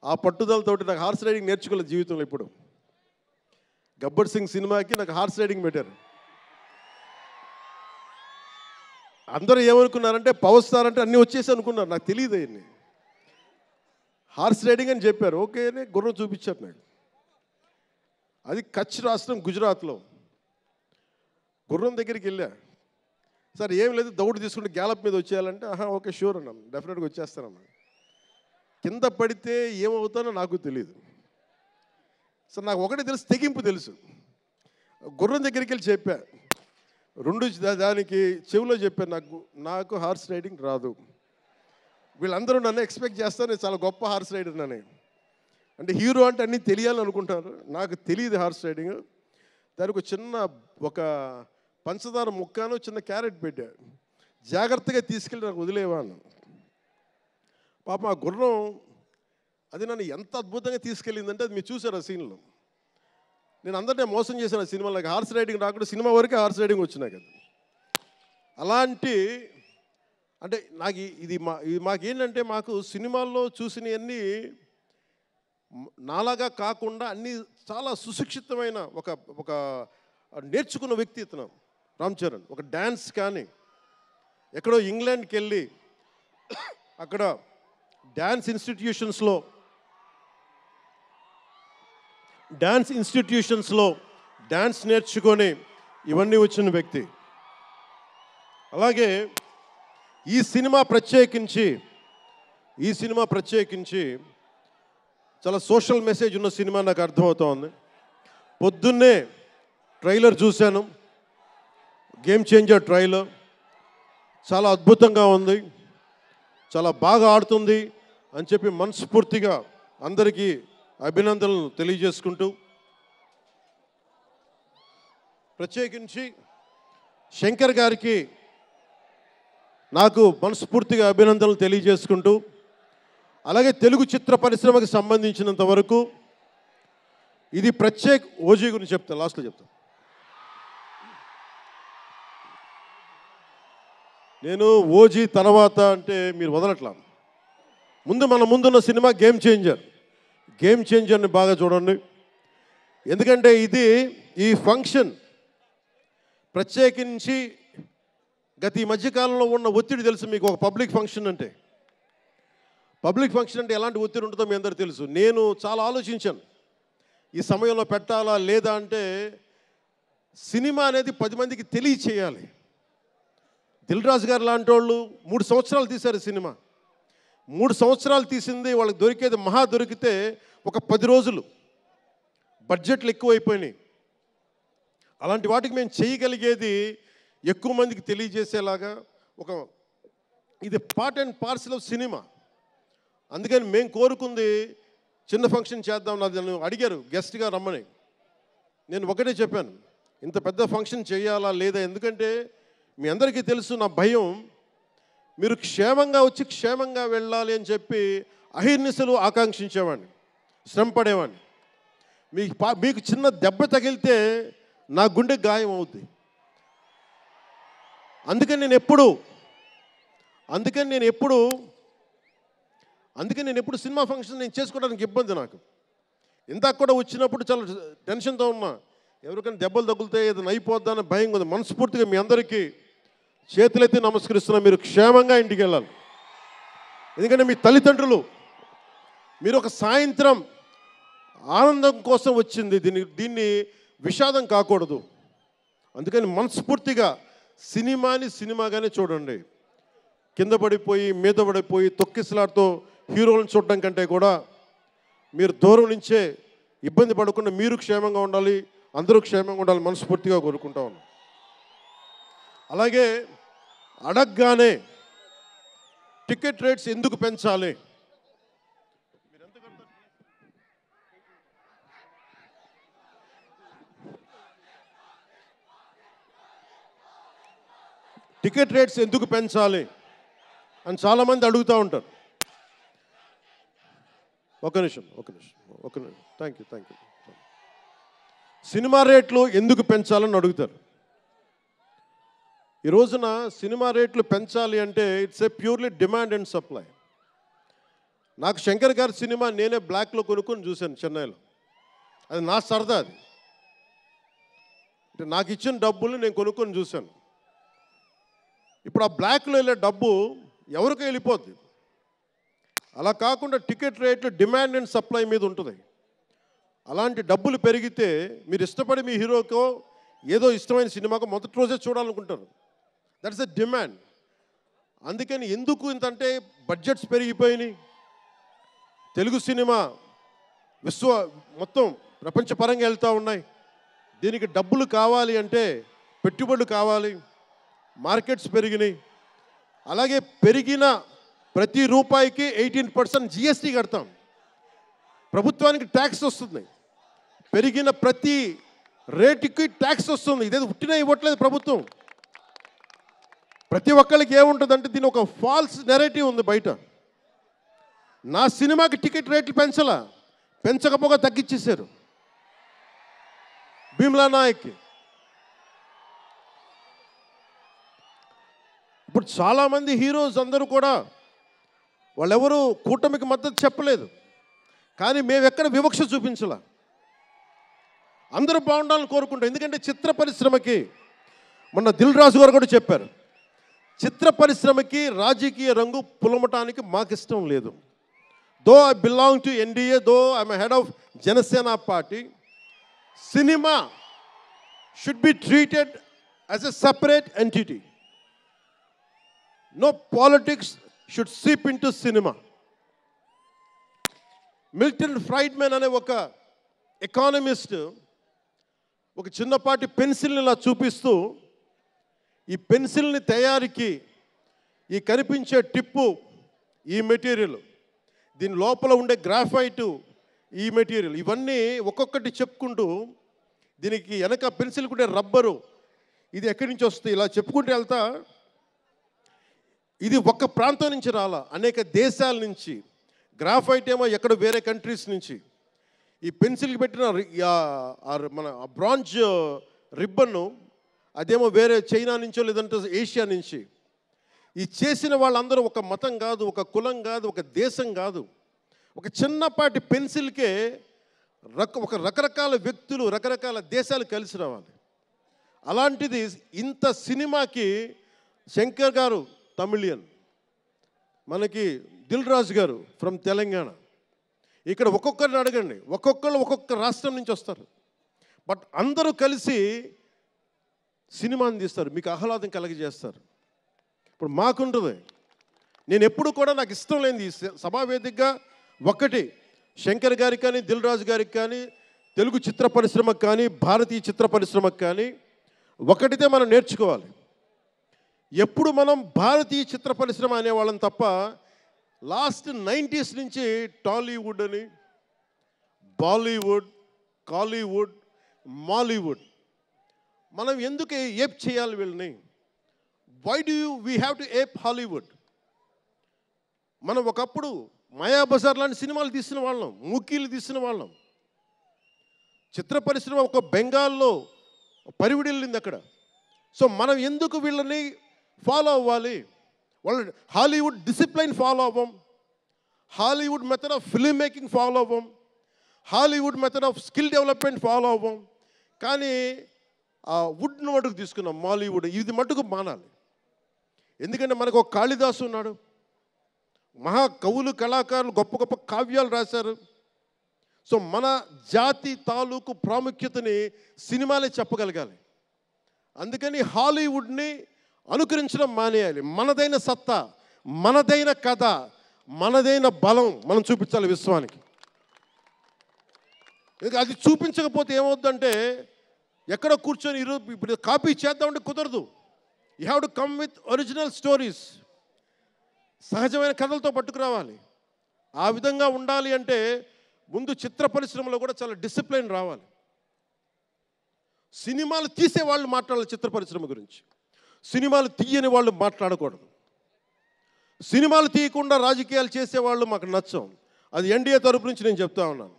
ఆ పట్టుదలతోటి నాకు హార్స్ రైడింగ్ నేర్చుకోలేదు జీవితంలో. ఇప్పుడు గబ్బర్ సింగ్ సినిమాకి నాకు హార్స్ రైడింగ్ పెట్టారు. అందరూ ఏమనుకున్నారంటే పవర్ స్టార్ అంటే అన్నీ వచ్చేసి అనుకున్నారు. నాకు తెలియదు అవన్నీ. హార్స్ రైడింగ్ అని చెప్పారు. ఓకే అని గుర్రం చూపించారు నాకు. అది కచ్ రాష్ట్రం గుజరాత్లో. గుర్రం దగ్గరికి వెళ్ళా. సార్ ఏం లేదు, దౌడు తీసుకుంటే గ్యాలప్ మీద వచ్చేయాలంటే ఓకే షూర్ అన్నాం, డెఫినెట్గా వచ్చేస్తానమ్మా. కింద పడితే ఏమవుతానో నాకు తెలియదు. సార్ నాకు ఒకటి తెలుసు, తెగింపు తెలుసు. గుర్రం దగ్గరికి వెళ్ళి చెప్పా, దానికి చెవిలో చెప్పాను, నాకు హార్స్ రైడింగ్ రాదు. వీళ్ళందరూ నన్ను ఎక్స్పెక్ట్ చేస్తారు నేను చాలా గొప్ప హార్స్ రైడర్ అని. అంటే హీరో అంటే అన్నీ తెలియాలని అనుకుంటారు. నాకు తెలియదు హార్స్ రైడింగ్. దానికి ఒక పంచదార ముక్కను చిన్న క్యారెట్ పెట్టా, జాగ్రత్తగా తీసుకెళ్ళి నాకు వదిలేవాను. పాపం ఆ గుర్రం అది నన్ను ఎంత అద్భుతంగా తీసుకెళ్ళిందంటే అది మీరు చూసారు ఆ సీన్లో. నేను అందరినీ మోసం చేశాను ఆ సినిమాలో. నాకు హార్స్ రైడింగ్ రాకుండా సినిమా వరకే హార్స్ రైడింగ్ వచ్చినా కదా. అలాంటి అంటే నాకు ఇది మాకేంటంటే మాకు సినిమాల్లో చూసినవన్నీ నాలాగా కాకుండా అన్నీ చాలా సుశిక్షితమైన ఒక నేర్చుకున్న వ్యక్తి ఇతను రామ్ చరణ్. ఒక డ్యాన్స్ కానీ ఎక్కడో ఇంగ్లాండ్కి వెళ్ళి అక్కడ డ్యాన్స్ ఇన్స్టిట్యూషన్స్లో డ్యాన్స్ నేర్చుకొని ఇవన్నీ వచ్చిన వ్యక్తి. అలాగే ఈ సినిమా ప్రత్యేకించి చాలా సోషల్ మెసేజ్ ఉన్న సినిమా నాకు అర్థమవుతోంది. పొద్దున్నే ట్రైలర్ చూశాను, గేమ్ చేంజర్ ట్రైలర్. చాలా అద్భుతంగా ఉంది, చాలా బాగా ఆడుతుంది అని చెప్పి మనస్ఫూర్తిగా అందరికీ అభినందనలు తెలియజేసుకుంటూ, ప్రత్యేకించి శంకర్ గారికి నాకు మనస్ఫూర్తిగా అభినందనలు తెలియజేసుకుంటూ, అలాగే తెలుగు చిత్ర పరిశ్రమకి సంబంధించినంత వరకు ఇది ఓజీ గురించి చెప్తాను, లాస్ట్లో చెప్తాను. నేను ఓజీ తర్వాత అంటే మీరు వదలట్లా. మన ముందున్న సినిమా గేమ్ చేంజర్ని బాగా చూడండి. ఎందుకంటే ఈ ఫంక్షన్ ప్రత్యేకించి గత ఈ మధ్యకాలంలో ఉన్న ఒత్తిడి తెలుసు మీకు. ఒక పబ్లిక్ ఫంక్షన్ అంటే ఎలాంటి ఒత్తిడి ఉంటుందో మీ అందరికీ తెలుసు. నేను చాలా ఆలోచించాను ఈ సమయంలో పెట్టాలా లేదా అంటే, సినిమా అనేది 10 మందికి తెలియచేయాలి. దిల్ రాజు గారు లాంటి వాళ్ళు 3 సంవత్సరాలు తీశారు సినిమా. 3 సంవత్సరాలు తీసింది వాళ్ళకి దొరికేది దొరికితే ఒక 10 రోజులు. బడ్జెట్లు ఎక్కువైపోయినాయి. అలాంటి వాటికి మేము చేయగలిగేది ఎక్కువ మందికి తెలియజేసేలాగా ఇది part and parcel of cinema. అందుకని మేము కోరుకుంది చిన్న ఫంక్షన్ చేద్దాం, నన్ను అడిగారు గెస్ట్గా రమ్మని. నేను ఒకటే చెప్పాను, ఇంత పెద్ద ఫంక్షన్ చేయాలా లేదా, ఎందుకంటే మీ అందరికీ తెలుసు నా భయం. మీరు క్షేమంగా వచ్చి క్షేమంగా వెళ్ళాలి అని చెప్పి అహిర్నిశలు ఆకాంక్షించేవాడిని, శ్రమ పడేవాడిని. మీకు చిన్న దెబ్బ తగిలితే నా గుండె గాయం అవుద్ది. అందుకని నేను ఎప్పుడు సినిమా ఫంక్షన్ నేను చేసుకోవడానికి ఇబ్బంది నాకు. ఇందాక కూడా వచ్చినప్పుడు చాలా టెన్షన్తో ఉన్నా, ఎవరికైనా దెబ్బలు తగులుతాయి, ఏదైనా అయిపోద్దా అని భయం ఉంది. మనస్ఫూర్తిగా మీ అందరికీ చేతులెత్తి నమస్కరిస్తున్నా, మీరు క్షేమంగా ఇంటికి వెళ్ళాలి. ఎందుకంటే మీ తల్లిదండ్రులు, మీరు ఒక సాయంత్రం ఆనందం కోసం వచ్చింది, దీన్ని విషాదం కాకూడదు. అందుకని మనస్ఫూర్తిగా సినిమాని సినిమాగానే చూడండి. కింద పడిపోయి మీద పడిపోయి తొక్కిసలాడుతూ హీరోలను చూడడం కంటే కూడా మీరు దూరం నుంచే ఇబ్బంది పడకుండా మీరు క్షేమంగా ఉండాలి, అందరూ క్షేమంగా ఉండాలి మనస్ఫూర్తిగా కోరుకుంటా ఉన్నాం. అలాగే అడగగానే టికెట్ రేట్స్ ఎందుకు పెంచాలి, టికెట్ రేట్స్ ఎందుకు పెంచాలి అని చాలామంది అడుగుతూ ఉంటారు. ఒక నిమిషం. Thank you. సినిమా రేట్లు ఎందుకు పెంచాలని అడుగుతారు. ఈ రోజున సినిమా రేట్లు పెంచాలి అంటే it's a purely demand and supply. నాకు శంకర్ గారి సినిమా నేనే బ్లాక్లో కొనుక్కొని చూశాను చెన్నైలో. అది నా సరదా. అది అంటే నాకు ఇచ్చిన డబ్బులు నేను కొనుక్కొని చూశాను. ఇప్పుడు ఆ బ్లాక్లో వెళ్ళే డబ్బు ఎవరికి వెళ్ళిపోద్ది. అలా కాకుండా టికెట్ రేట్లు డిమాండ్ అండ్ సప్లై మీద ఉంటుంది. అలాంటి డబ్బులు పెరిగితే మీరు ఇష్టపడి మీ హీరోకో ఏదో ఇష్టమైన సినిమాకో మొదటి రోజే చూడాలనుకుంటారు. That's a demand. అందుకని ఎందుకు ఇంతంటే బడ్జెట్స్ పెరిగిపోయినాయి. తెలుగు సినిమా మొత్తం ప్రపంచపరంగా వెళ్తూ ఉన్నాయి. దీనికి డబ్బులు కావాలి అంటే పెట్టుబడులు కావాలి, మార్కెట్స్ పెరిగినాయి. అలాగే పెరిగిన ప్రతి రూపాయికి 18% జిఎస్టీ కడతాం. ప్రభుత్వానికి ట్యాక్స్ వస్తుంది. పెరిగిన ప్రతి రేటుకి ట్యాక్స్ వస్తుంది. ఇదేదో ఉట్టినా ఇవ్వట్లేదు ప్రభుత్వం. ప్రతి ఒక్కరికి ఏముంటుందంటే దీని ఒక ఫాల్స్ నెరేటివ్ ఉంది బయట. నా సినిమాకి టికెట్ రేట్లు పెంచకపోగా తగ్గించేశారు. భీమ్లా నాయక్కి ఇప్పుడు చాలామంది హీరోస్ అందరూ కూడా వాళ్ళెవరూ కూటమికి మద్దతు చెప్పలేదు, కానీ మేము ఎక్కడ వివక్ష చూపించాల. అందరూ బాగుండాలని కోరుకుంటాం. ఎందుకంటే చిత్ర పరిశ్రమకి మొన్న దిల్ రాజు గారు కూడా చెప్పారు, చిత్ర పరిశ్రమకి రాజకీయ రంగు పులమటానికి మాకు ఇష్టం లేదు. Though I belong to NDA, though I'm head of Janasena party, cinema should be treated as a separate entity. No politics should seep into cinema. Milton Friedman అనే ఒక ఎకానమిస్ట్ ఒక చిన్నపాటి పెన్సిల్ని ఇలా చూపిస్తూ, ఈ పెన్సిల్ని తయారీకి ఈ కనిపించే టిప్పు ఈ మెటీరియల్, దీని లోపల ఉండే గ్రాఫైటు ఈ మెటీరియల్, ఇవన్నీ ఒక్కొక్కటి చెప్పుకుంటూ దీనికి వెనక పెన్సిల్ ఉండే రబ్బరు ఇది ఎక్కడి నుంచి వస్తుంది ఇలా చెప్పుకుంటూ వెళ్తా, ఇది ఒక్క ప్రాంతం నుంచి రాలా, అనేక దేశాల నుంచి. గ్రాఫైట్ ఏమో ఎక్కడ వేరే కంట్రీస్ నుంచి. ఈ పెన్సిల్కి పెట్టిన మన బ్రాంజ్ రిబ్బన్ను అదేమో వేరే చైనా నుంచో లేదంటే ఏషియా నుంచి. ఈ చేసిన వాళ్ళందరూ ఒక మతం కాదు, ఒక కులం కాదు, ఒక దేశం కాదు. ఒక చిన్నపాటి పెన్సిల్కే ఒక రకరకాల వ్యక్తులు, రకరకాల దేశాలు కలిసి రావాలి. అలాంటిది ఇంత సినిమాకి శంకర్ గారు తమిళియన్, మనకి దిల్ రాజు గారు ఫ్రమ్ తెలంగాణ. ఇక్కడ ఒక్కొక్కరిని అడగండి, ఒక్కొక్కరు ఒక్కొక్క రాష్ట్రం నుంచి వస్తారు. బట్ అందరూ కలిసి సినిమాని తీస్తారు, మీకు ఆహ్లాదం కలిగజేస్తారు. ఇప్పుడు మాకుంటుంది, నేను ఎప్పుడు కూడా నాకు ఇష్టం లేనిది సభావేదికగా ఒకటి శంకర్ గారికి కానీ దిల్ రాజు గారికి కానీ తెలుగు చిత్ర పరిశ్రమకు కానీ భారతీయ చిత్ర పరిశ్రమకు కానీ ఒకటితే మనం నేర్చుకోవాలి. ఎప్పుడు మనం భారతీయ చిత్ర పరిశ్రమ అనేవాళ్ళం తప్ప లాస్ట్ 90s నుంచి టాలీవుడ్ అని బాలీవుడ్, కాలీవుడ్, మాలీవుడ్, మనం ఎందుకు ఏప్ చేయాలి వీళ్ళని? Why do we have to ape Hollywood? మనం ఒకప్పుడు మాయాబజార్ లాంటి సినిమాలు తీసిన వాళ్ళం, మూకీలు తీసిన వాళ్ళం. చిత్ర పరిశ్రమ ఒక బెంగాల్లో పరివిడిల్లింది అక్కడ. సో మనం ఎందుకు వీళ్ళని ఫాలో అవ్వాలి? వాళ్ళ హాలీవుడ్ డిసిప్లైన్ ఫాలో అవ్వం, Hollywood method of film making follow అవ్వం, Hollywood method of skill development follow అవ్వం. కానీ ఆ వుడ్ను మటుకు తీసుకున్నాం, మాలీవుడ్. ఇది మటుకు మానాలి. ఎందుకంటే మనకు ఒక కాళిదాసు ఉన్నాడు, మహా కవులు, కళాకారులు గొప్ప గొప్ప కావ్యాలు రాశారు. సో మన జాతి తాలూకు ప్రాముఖ్యతని సినిమాలే చెప్పగలగాలి. అందుకని హాలీవుడ్ని అనుకరించడం మానేయాలి. మనదైన సత్తా, మనదైన కథ, మనదైన బలం మనం చూపించాలి విశ్వానికి. అది చూపించకపోతే ఏమవుతుందంటే, ఎక్కడో కూర్చొని ఈరోజు ఇప్పుడు కాపీ చేద్దామంటే కుదరదు. You have to come with original stories. సహజమైన కథలతో పట్టుకురావాలి. ఆ విధంగా ఉండాలి అంటే ముందు చిత్ర పరిశ్రమలో కూడా చాలా డిసిప్లిన్ రావాలి. సినిమాలు తీసే వాళ్ళు మాట్లాడాలి చిత్ర పరిశ్రమ గురించి, సినిమాలు తీయని వాళ్ళు మాట్లాడకూడదు. సినిమాలు తీయకుండా రాజకీయాలు చేసేవాళ్ళు మాకు నచ్చం. అది ఎన్డీఏ తరపు నుంచి నేను చెప్తా ఉన్నాను.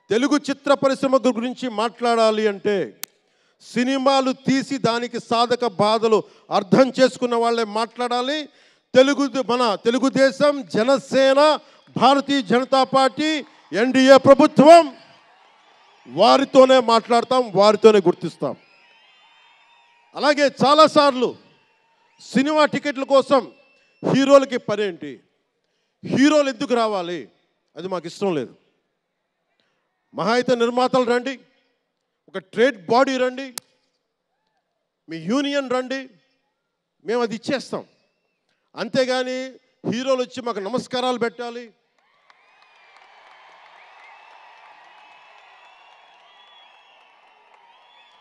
తెలుగు చిత్ర పరిశ్రమ గురించి మాట్లాడాలి అంటే సినిమాలు తీసి దానికి సాధక బాధలు అర్థం చేసుకున్న వాళ్ళే మాట్లాడాలి. మన తెలుగుదేశం, జనసేన, భారతీయ జనతా పార్టీ, ఎన్డీఏ ప్రభుత్వం, వారితోనే మాట్లాడతాం, వారితోనే గుర్తిస్తాం. అలాగే చాలాసార్లు సినిమా టికెట్ల కోసం హీరోలకి పనేంటి, హీరోలు ఎందుకు రావాలి, అది మాకు ఇష్టం లేదు. మహా అయితే నిర్మాతలు రండి, ఒక ట్రేడ్ బాడీ రండి, మీ యూనియన్ రండి, మేము అది ఇచ్చేస్తాం. అంతేగాని హీరోలు వచ్చి మాకు నమస్కారాలు పెట్టాలి,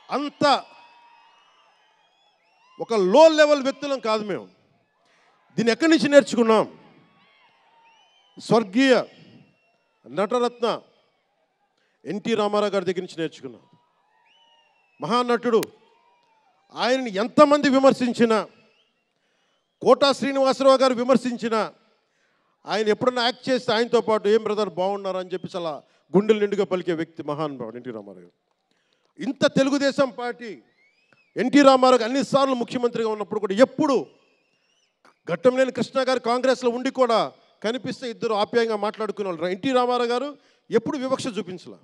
అంత ఒక లో లెవెల్ వ్యక్తులం కాదు మేము. దీన్ని ఎక్కడి నుంచి నేర్చుకున్నాం? స్వర్గీయ నటరత్న ఎన్టీ రామారావు గారి దగ్గర నుంచి నేర్చుకున్నాం. మహానటుడు, ఆయనని ఎంతమంది విమర్శించినా, కోటా శ్రీనివాసరావు గారు విమర్శించినా, ఆయన ఎప్పుడన్నా యాక్ట్ చేస్తే ఆయనతో పాటు ఏం బ్రదర్ బాగున్నారని చెప్పి చాలా గుండెలు నిండుగా పలికే వ్యక్తి మహానుభావుడు ఎన్టీ రామారావు గారు. ఇంత తెలుగుదేశం పార్టీ ఎన్టీ రామారావు అన్నిసార్లు ముఖ్యమంత్రిగా ఉన్నప్పుడు కూడా ఎప్పుడు ఘట్టంనేని కృష్ణ గారు కాంగ్రెస్లో ఉండి కూడా కనిపిస్తే ఇద్దరు ఆప్యాయంగా మాట్లాడుకునే వాళ్ళు. ఎన్టీ రామారావు గారు ఎప్పుడు వివక్ష చూపించాల.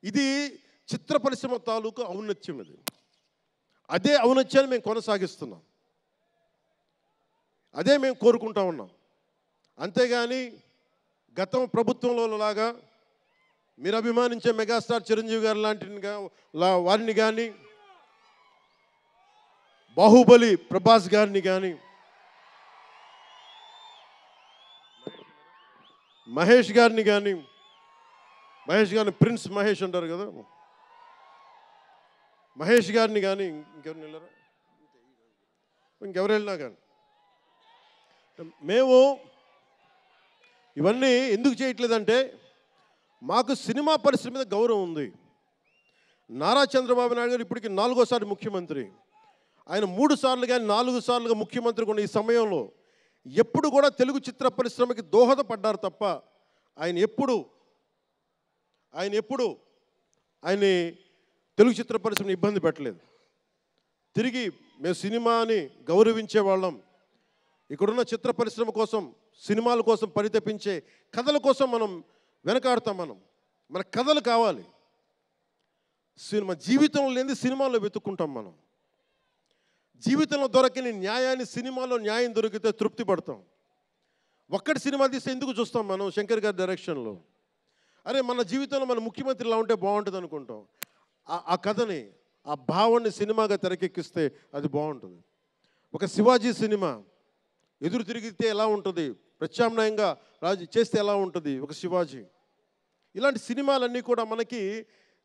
ఇది చిత్ర పరిశ్రమ తాలూకు ఔన్నత్యం. ఇది అదే ఔన్నత్యాన్ని మేము కొనసాగిస్తున్నాం, అదే మేము కోరుకుంటా ఉన్నాం. అంతేగాని గతం ప్రభుత్వంలో లాగా మీరు అభిమానించే మెగాస్టార్ చిరంజీవి గారు లాంటి వారిని కానీ, బాహుబలి ప్రభాస్ గారిని కానీ, మహేష్ గారిని ప్రిన్స్ మహేష్ అంటారు కదా, మహేష్ గారిని కానీ, ఇంకెవరిని వెళ్ళారా, ఇంకెవరు వెళ్ళినా కానీ మేము ఇవన్నీ ఎందుకు చేయట్లేదంటే, మాకు సినిమా పరిశ్రమ మీద గౌరవం ఉంది. నారా చంద్రబాబు నాయుడు గారు ఇప్పటికి 4వ ముఖ్యమంత్రి. ఆయన 3 సార్లు కానీ 4 సార్లుగా ముఖ్యమంత్రి ఉన్న ఈ సమయంలో ఎప్పుడు కూడా తెలుగు చిత్ర పరిశ్రమకి దోహదపడ్డారు తప్ప ఆయన ఎప్పుడు తెలుగు చిత్ర పరిశ్రమని ఇబ్బంది పెట్టలేదు. తిరిగి మేము సినిమాని గౌరవించే వాళ్ళం. ఇక్కడున్న చిత్ర పరిశ్రమ కోసం, సినిమాల కోసం పరితపించే కథల కోసం మనం వెనకాడతాం. మన కథలు కావాలి. సినిమా జీవితంలో లేని సినిమాలో వెతుక్కుంటాం. మనం జీవితంలో దొరకని న్యాయాన్ని సినిమాలో న్యాయం దొరికితే తృప్తి పడతాం. ఒక్కటి సినిమా తీస్తే ఎందుకు చూస్తాం మనం? శంకర్ గారి డైరెక్షన్లో అరే మన జీవితంలో మన ముఖ్యమంత్రి ఇలా ఉంటే బాగుంటుంది అనుకుంటాం. ఆ కథని, ఆ భావాన్ని సినిమాగా తెరకెక్కిస్తే అది బాగుంటుంది. ఒక శివాజీ సినిమా ఎదురు తిరిగితే ఎలా ఉంటుంది, ప్రత్యామ్నాయంగా రాజు చేస్తే ఎలా ఉంటుంది ఒక శివాజీ. ఇలాంటి సినిమాలన్నీ కూడా మనకి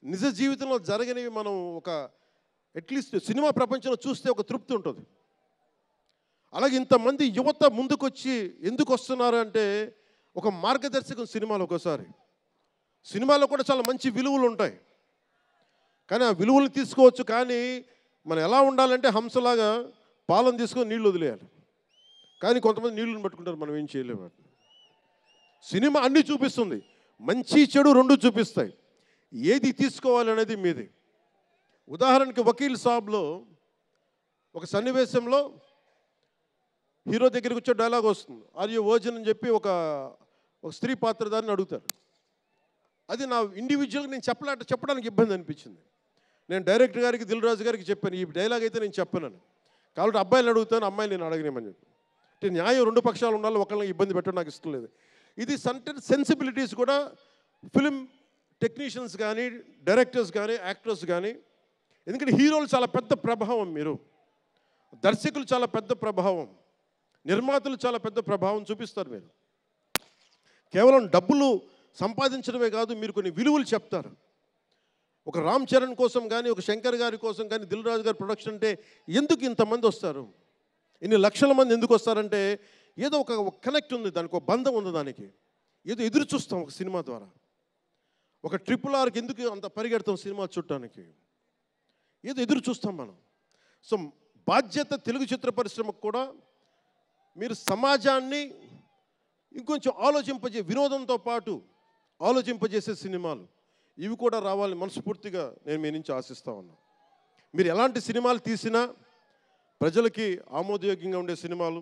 నిజ జీవితంలో జరగనివి మనం ఒక అట్లీస్ట్ సినిమా ప్రపంచంలో చూస్తే ఒక తృప్తి ఉంటుంది. అలాగే ఇంతమంది యువత ముందుకొచ్చి ఎందుకు వస్తున్నారు అంటే ఒక మార్గదర్శకం సినిమాలు. ఒకసారి సినిమాలో కూడా చాలా మంచి విలువలు ఉంటాయి, కానీ ఆ విలువలు తీసుకోవచ్చు. కానీ మనం ఎలా ఉండాలంటే హంసలాగా పాలను తీసుకొని నీళ్ళు వదిలేయాలి. కానీ కొంతమంది నీళ్ళని పట్టుకుంటారు, మనం ఏం చేయలేము. సినిమా అన్నీ చూపిస్తుంది, మంచి చెడు రెండు చూపిస్తాయి. ఏది తీసుకోవాలి అనేది మీది. ఉదాహరణకి వకీల్ సాబ్లో ఒక సన్నివేశంలో హీరో దగ్గరికి వచ్చే డైలాగ్ వస్తుంది, ఆర్ యు వర్జిన్ అని చెప్పి ఒక స్త్రీ పాత్రధారిని అడుగుతారు. అది నా ఇండివిజువల్గా నేను చెప్పడానికి ఇబ్బంది అనిపించింది. నేను డైరెక్టర్ గారికి, దిల్ రాజు గారికి చెప్పాను, ఈ డైలాగ్ అయితే నేను చెప్పాను. కాబట్టి అబ్బాయిని అడుగుతాను, అమ్మాయిని నేను అడగనేమని చెప్పి. అంటే న్యాయం రెండు పక్షాలు ఉండాలి, ఒకళ్ళని ఇబ్బంది పెట్టడం నాకు ఇష్టం లేదు. ఇది సెన్సిబిలిటీస్ కూడా ఫిలిం టెక్నీషియన్స్ కానీ, డైరెక్టర్స్ కానీ, యాక్టర్స్ కానీ, ఎందుకంటే హీరోలు చాలా పెద్ద ప్రభావం, మీరు దర్శకులు చాలా పెద్ద ప్రభావం, నిర్మాతలు చాలా పెద్ద ప్రభావం చూపిస్తారు. మీరు కేవలం డబ్బులు సంపాదించడమే కాదు, మీరు కొన్ని విలువలు చెప్తారు. ఒక రామ్ చరణ్ కోసం కానీ, ఒక శంకర్ గారి కోసం కానీ, దిల్ రాజు గారి ప్రొడక్షన్ అంటే ఎందుకు ఇంతమంది వస్తారు, ఇన్ని లక్షల మంది ఎందుకు వస్తారంటే ఏదో ఒక కనెక్ట్ ఉంది, దానికి ఒక బంధం ఉంది, దానికి ఏదో ఎదురు చూస్తాం ఒక సినిమా ద్వారా. ఒక RRRకి ఎందుకు అంత పరిగెడతాం సినిమా చూడటానికి, ఏదో ఎదురు చూస్తాం మనం. సో బాధ్యత తెలుగు చిత్ర పరిశ్రమకు కూడా మీరు సమాజాన్ని ఇంకొంచెం వినోదంతో పాటు ఆలోచింపజేసే సినిమాలు ఇవి కూడా రావాలని మనస్ఫూర్తిగా నేను మీ నుంచి ఆశిస్తా ఉన్నాను. మీరు ఎలాంటి సినిమాలు తీసినా ప్రజలకి ఆమోదయోగ్యంగా ఉండే సినిమాలు,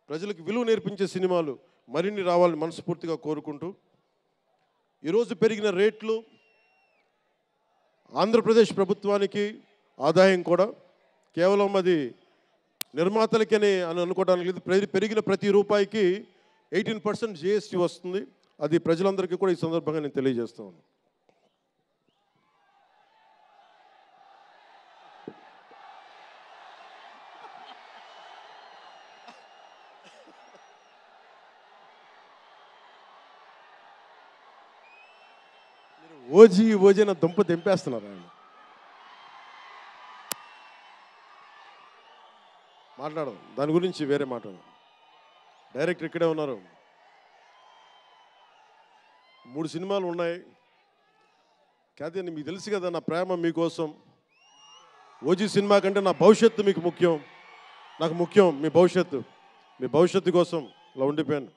ప్రజలకు విలువ నేర్పించే సినిమాలు మరిన్ని రావాలని మనస్ఫూర్తిగా కోరుకుంటూ, ఈరోజు పెరిగిన రేట్లు ఆంధ్రప్రదేశ్ ప్రభుత్వానికి ఆదాయం కూడా కేవలం అది నిర్మాతలకని అనుకోవడానికి లేదు. పెరిగిన ప్రతి రూపాయికి 18% GST వస్తుంది. అది ప్రజలందరికీ కూడా ఈ సందర్భంగా నేను తెలియజేస్తా ఉన్నాను. ఓజీ నా దుంప తెంపేస్తున్నారు. ఆయన మాట్లాడదాం, దాని గురించి వేరే మాట్లాడదాం. డైరెక్టర్ ఇక్కడే ఉన్నారు. 3 సినిమాలు ఉన్నాయి. కాదే మీకు తెలుసు కదా, నా ప్రేమ మీకోసం. ఓజీ సినిమా కంటే నా భవిష్యత్తు మీకు ముఖ్యం, నాకు ముఖ్యం మీ భవిష్యత్తు కోసం ఇలా ఉండిపోయాను.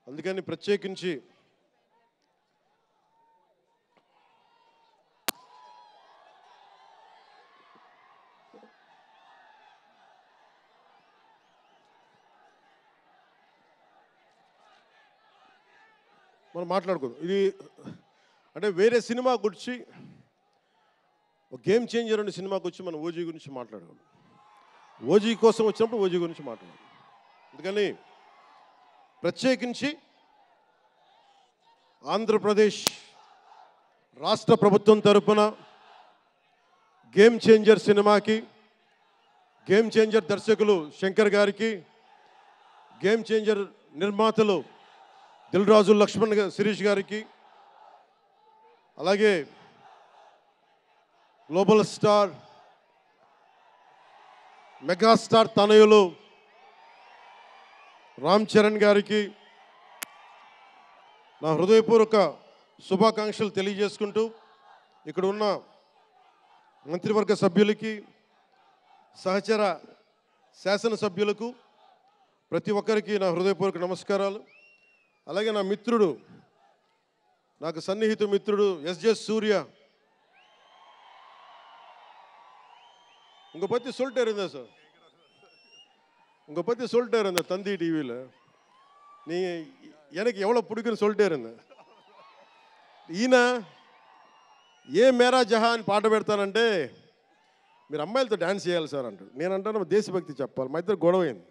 అందుకని ప్రత్యేకించి మనం మాట్లాడుకోదు. ఇది అంటే వేరే సినిమా గురించి, ఒక గేమ్ చేంజర్ అనే సినిమాకి వచ్చి మనం ఓజీ గురించి మాట్లాడుకోవాలి. ఓజీ కోసం వచ్చినప్పుడు ఓజీ గురించి మాట్లాడాలి. అందుకని ప్రత్యేకించి ఆంధ్రప్రదేశ్ రాష్ట్ర ప్రభుత్వం తరపున గేమ్ చేంజర్ సినిమాకి, గేమ్ చేంజర్ దర్శకులు శంకర్ గారికి, గేమ్ చేంజర్ నిర్మాతలు దిల్ రాజు, లక్ష్మణ్, శిరీష్ గారికి, అలాగే గ్లోబల్ స్టార్, మెగాస్టార్ తనయులు రామ్ చరణ్ గారికి నా హృదయపూర్వక శుభాకాంక్షలు తెలియజేసుకుంటూ, ఇక్కడ ఉన్న మంత్రివర్గ సభ్యులకి, సహచర శాసనసభ్యులకు ప్రతి ఒక్కరికి నా హృదయపూర్వక నమస్కారాలు. అలాగే నా మిత్రుడు, నాకు సన్నిహిత మిత్రుడు SJ సూర్య, உங்க பற்றி சொல்லிட்டே இருந்தேன் சார், உங்க பற்றி சொல்லிட்டே இருந்தேன் தந்தி டிவியில். நீங்கள் எனக்கு எவ்வளோ பிடிக்குன்னு சொல்லிட்டே இருந்தேன். ఈయన ఏ మేరా జహాన్ పాట పెడతానంటే మీరు అమ్మాయిలతో డ్యాన్స్ చేయాలి సార్ అంటాడు. నేను అంటాను దేశభక్తి చెప్పాలి. మా ఇద్దరు గొడవైంది.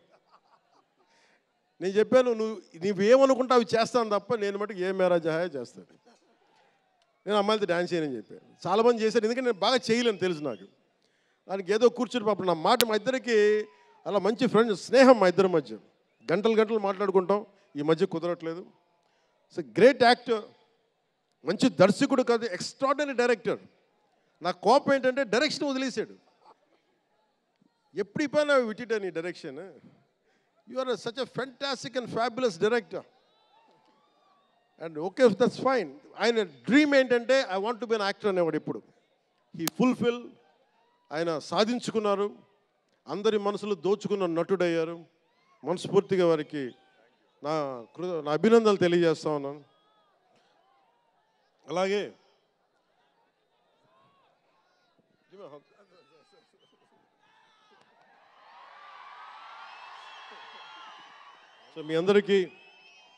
నేను చెప్పాను, నువ్వేమనుకుంటా అవి చేస్తాను తప్ప నేను మటుకు ఏ మేరా జహాయే చేస్తాను, నేను అమ్మాయిలతో డ్యాన్స్ చేయనని చెప్పాను. చాలామంది చేశారు, ఎందుకంటే నేను బాగా చేయలేను తెలుసు నాకు. దానికి ఏదో కూర్చుని పాపం నా మాట, మా ఇద్దరికి అలా మంచి ఫ్రెండ్స్, స్నేహం మా ఇద్దరి మధ్య, గంటలు మాట్లాడుకుంటాం. ఈ మధ్య కుదరట్లేదు. సో గ్రేట్ యాక్టర్, మంచి దర్శకుడు కాదు, ఎక్స్ట్రాడినరీ డైరెక్టర్. నా కోపం ఏంటంటే డైరెక్షన్ వదిలేశాడు. ఎప్పుడు పైన విటిట నీ direction, you are such a fantastic and fabulous director. And okay, that's fine. ఆయన డ్రీమ్ ఏంటంటే I want to be an actor అనేవాడు. ఇప్పుడు హీ ఫుల్ఫిల్, ఆయన సాధించుకున్నారు, అందరి మనసులు దోచుకున్న నటుడయ్యారు. మనస్ఫూర్తిగా వారికి నా అభినందనలు తెలియజేస్తా ఉన్నాను. అలాగే సో మీ అందరికీ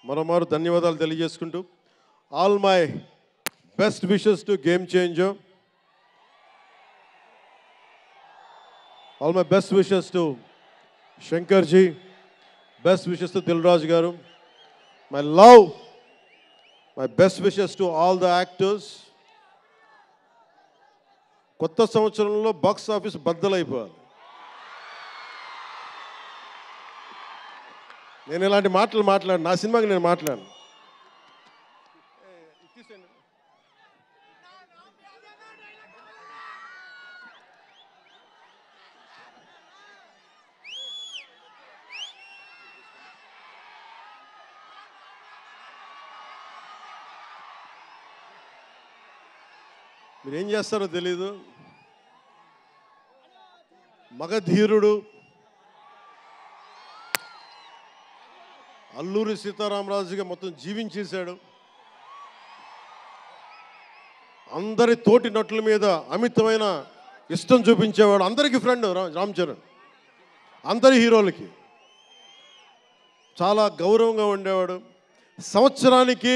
మరోమారు ధన్యవాదాలు తెలియజేసుకుంటూ, all my best wishes to game changer, all my best wishes to Shankarji, best wishes to Dil Raju గారు, my love, my best wishes to all the actors. కొత్త సంవత్సరంలో బాక్స్ ఆఫీస్ బద్దలైపోవాలి. నేను ఇలాంటి మాటలు మాట్లాడు, నా సినిమాకి నేను మాట్లాడను. మీరేం చేస్తారో తెలీదు. మగధీరుడు అల్లూరి సీతారామరాజుగా మొత్తం జీవించేశాడు. అందరి తోటి నటుల మీద అమితమైన ఇష్టం చూపించేవాడు. అందరికీ ఫ్రెండ్ రామ్ చరణ్, అందరి హీరోలకి చాలా గౌరవంగా ఉండేవాడు. సంవత్సరానికి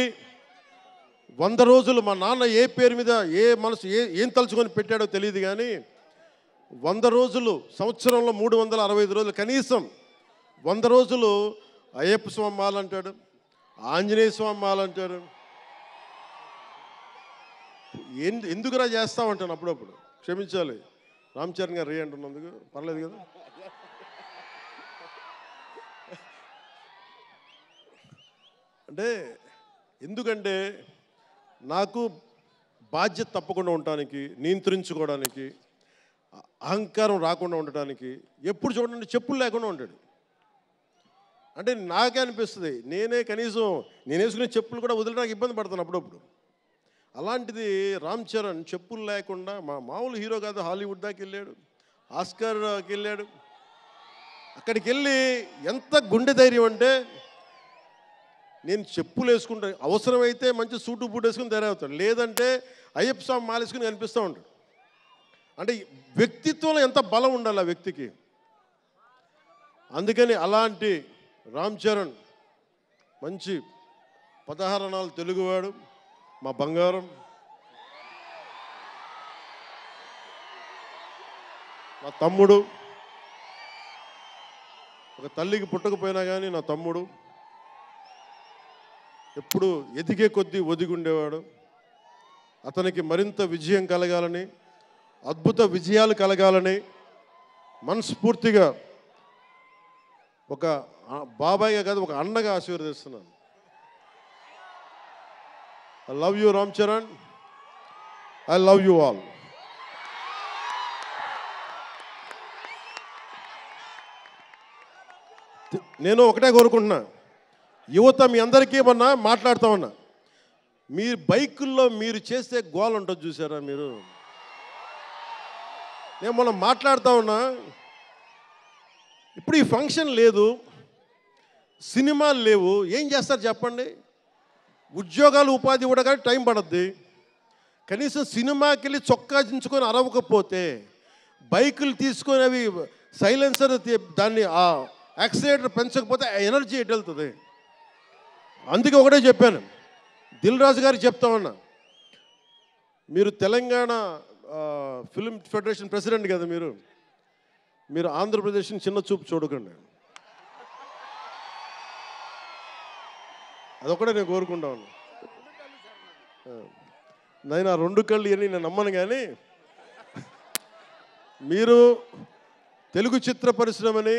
100 రోజులు మా నాన్న ఏ పేరు మీద ఏం తలుచుకొని పెట్టాడో తెలియదు, కానీ 100 రోజులు, సంవత్సరంలో 365 రోజులు, కనీసం 100 రోజులు అయ్యప్ప స్వామి మాల అంటాడు, ఆంజనేయ స్వామి మాల అంటాడు. ఎందుకురా చేస్తామంటాను అప్పుడప్పుడు. క్షమించాలి రామ్ చరణ్ గారు, రే అంటున్నందుకు. పర్లేదు కదా. అంటే ఎందుకంటే నాకు బాధ్యత తప్పకుండా ఉండటానికి, నియంత్రించుకోవడానికి, అహంకారం రాకుండా ఉండటానికి, ఎప్పుడు చూడండి చెప్పులు లేకుండా ఉంటాడు. అంటే నాకే అనిపిస్తుంది, కనీసం నేను వేసుకునే చెప్పులు కూడా వదిలేడానికి ఇబ్బంది పడతాను అప్పుడప్పుడు. అలాంటిది రామ్ చరణ్ చెప్పులు లేకుండా, మామూలు హీరో కాదు, హాలీవుడ్ దాకా వెళ్ళాడు, ఆస్కార్కి వెళ్ళాడు. అక్కడికి వెళ్ళి ఎంత గుండె ధైర్యం అంటే, నేను చెప్పులు వేసుకుంటా, అవసరమైతే మంచి సూటు బూట్ వేసుకుని తయారవుతాడు, లేదంటే అయ్యప్ప స్వామి మాలేసుకుని కనిపిస్తూ ఉంటాడు. అంటే వ్యక్తిత్వంలో ఎంత బలం ఉండాలి ఆ వ్యక్తికి. అందుకని అలాంటి రామ్ చరణ్ మంచి 16 అణాలు తెలుగువాడు, మా బంగారం, నా తమ్ముడు. ఒక తల్లికి పుట్టకపోయినా కానీ నా తమ్ముడు. ఎప్పుడు ఎదిగే కొద్దీ ఒదిగుండేవాడు. అతనికి మరింత విజయం కలగాలని, అద్భుత విజయాలు కలగాలని మనస్ఫూర్తిగా ఒక బాబాయ్గా కాదు, ఒక అన్నగా ఆశీర్వదిస్తున్నాను. I love you Ram Charan, I love you all. నేను ఒకటే కోరుకుంటున్నా, యువత మీ అందరికీ ఏమన్నా మాట్లాడుతూ ఉన్నా, మీరు బైకుల్లో మీరు చేసే గోల్ ఉంటుంది చూసారా మీరు. నేను మనం మాట్లాడుతూ ఉన్నా, ఇప్పుడు ఈ ఫంక్షన్ లేదు, సినిమాలు లేవు, ఏం చేస్తారు చెప్పండి. ఉద్యోగాలు ఉపాధి కూడా కానీ టైం పడుద్ది. కనీసం సినిమాకి వెళ్ళి చొక్కా దించుకొని అరవకపోతే, బైకులు తీసుకొని అవి సైలెన్సర్ దాన్ని ఆ యాక్సిలేటర్ పెంచకపోతే ఎనర్జీ ఎటు వెళ్తుంది. అందుకే ఒకటే చెప్పాను, దిల్ రాజు గారికి చెప్తా ఉన్నా, మీరు తెలంగాణ ఫిల్మ్ ఫెడరేషన్ ప్రెసిడెంట్ కదా, మీరు ఆంధ్రప్రదేశ్ని చిన్న చూపు చూడకండి. అదొకటే నేను కోరుకుంటా ఉన్నా. నేను ఆ 2 కళ్ళు అని నేను నమ్మను, కానీ మీరు తెలుగు చిత్ర పరిశ్రమని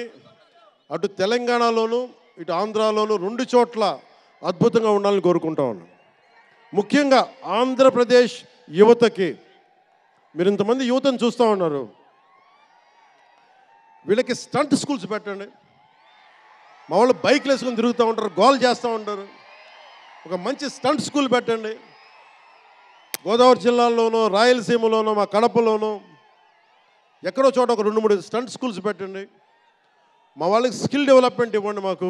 అటు తెలంగాణలోను ఇటు ఆంధ్రాలోను 2 చోట్ల అద్భుతంగా ఉండాలని కోరుకుంటా ఉన్నాను. ముఖ్యంగా ఆంధ్రప్రదేశ్ యువతకి, మీరు ఇంతమంది యువతను చూస్తూ ఉన్నారు, వీళ్ళకి స్టంట్ స్కూల్స్ పెట్టండి. మా వాళ్ళు బైక్లు వేసుకొని తిరుగుతూ ఉంటారు, గోల్ చేస్తూ ఉంటారు. ఒక మంచి స్టంట్ స్కూల్ పెట్టండి. గోదావరి జిల్లాలోనూ, రాయలసీమలోనూ, మా కడపలోనూ ఎక్కడో చోట ఒక 2-3 స్టంట్ స్కూల్స్ పెట్టండి. మా వాళ్ళకి స్కిల్ డెవలప్మెంట్ ఇవ్వండి. మాకు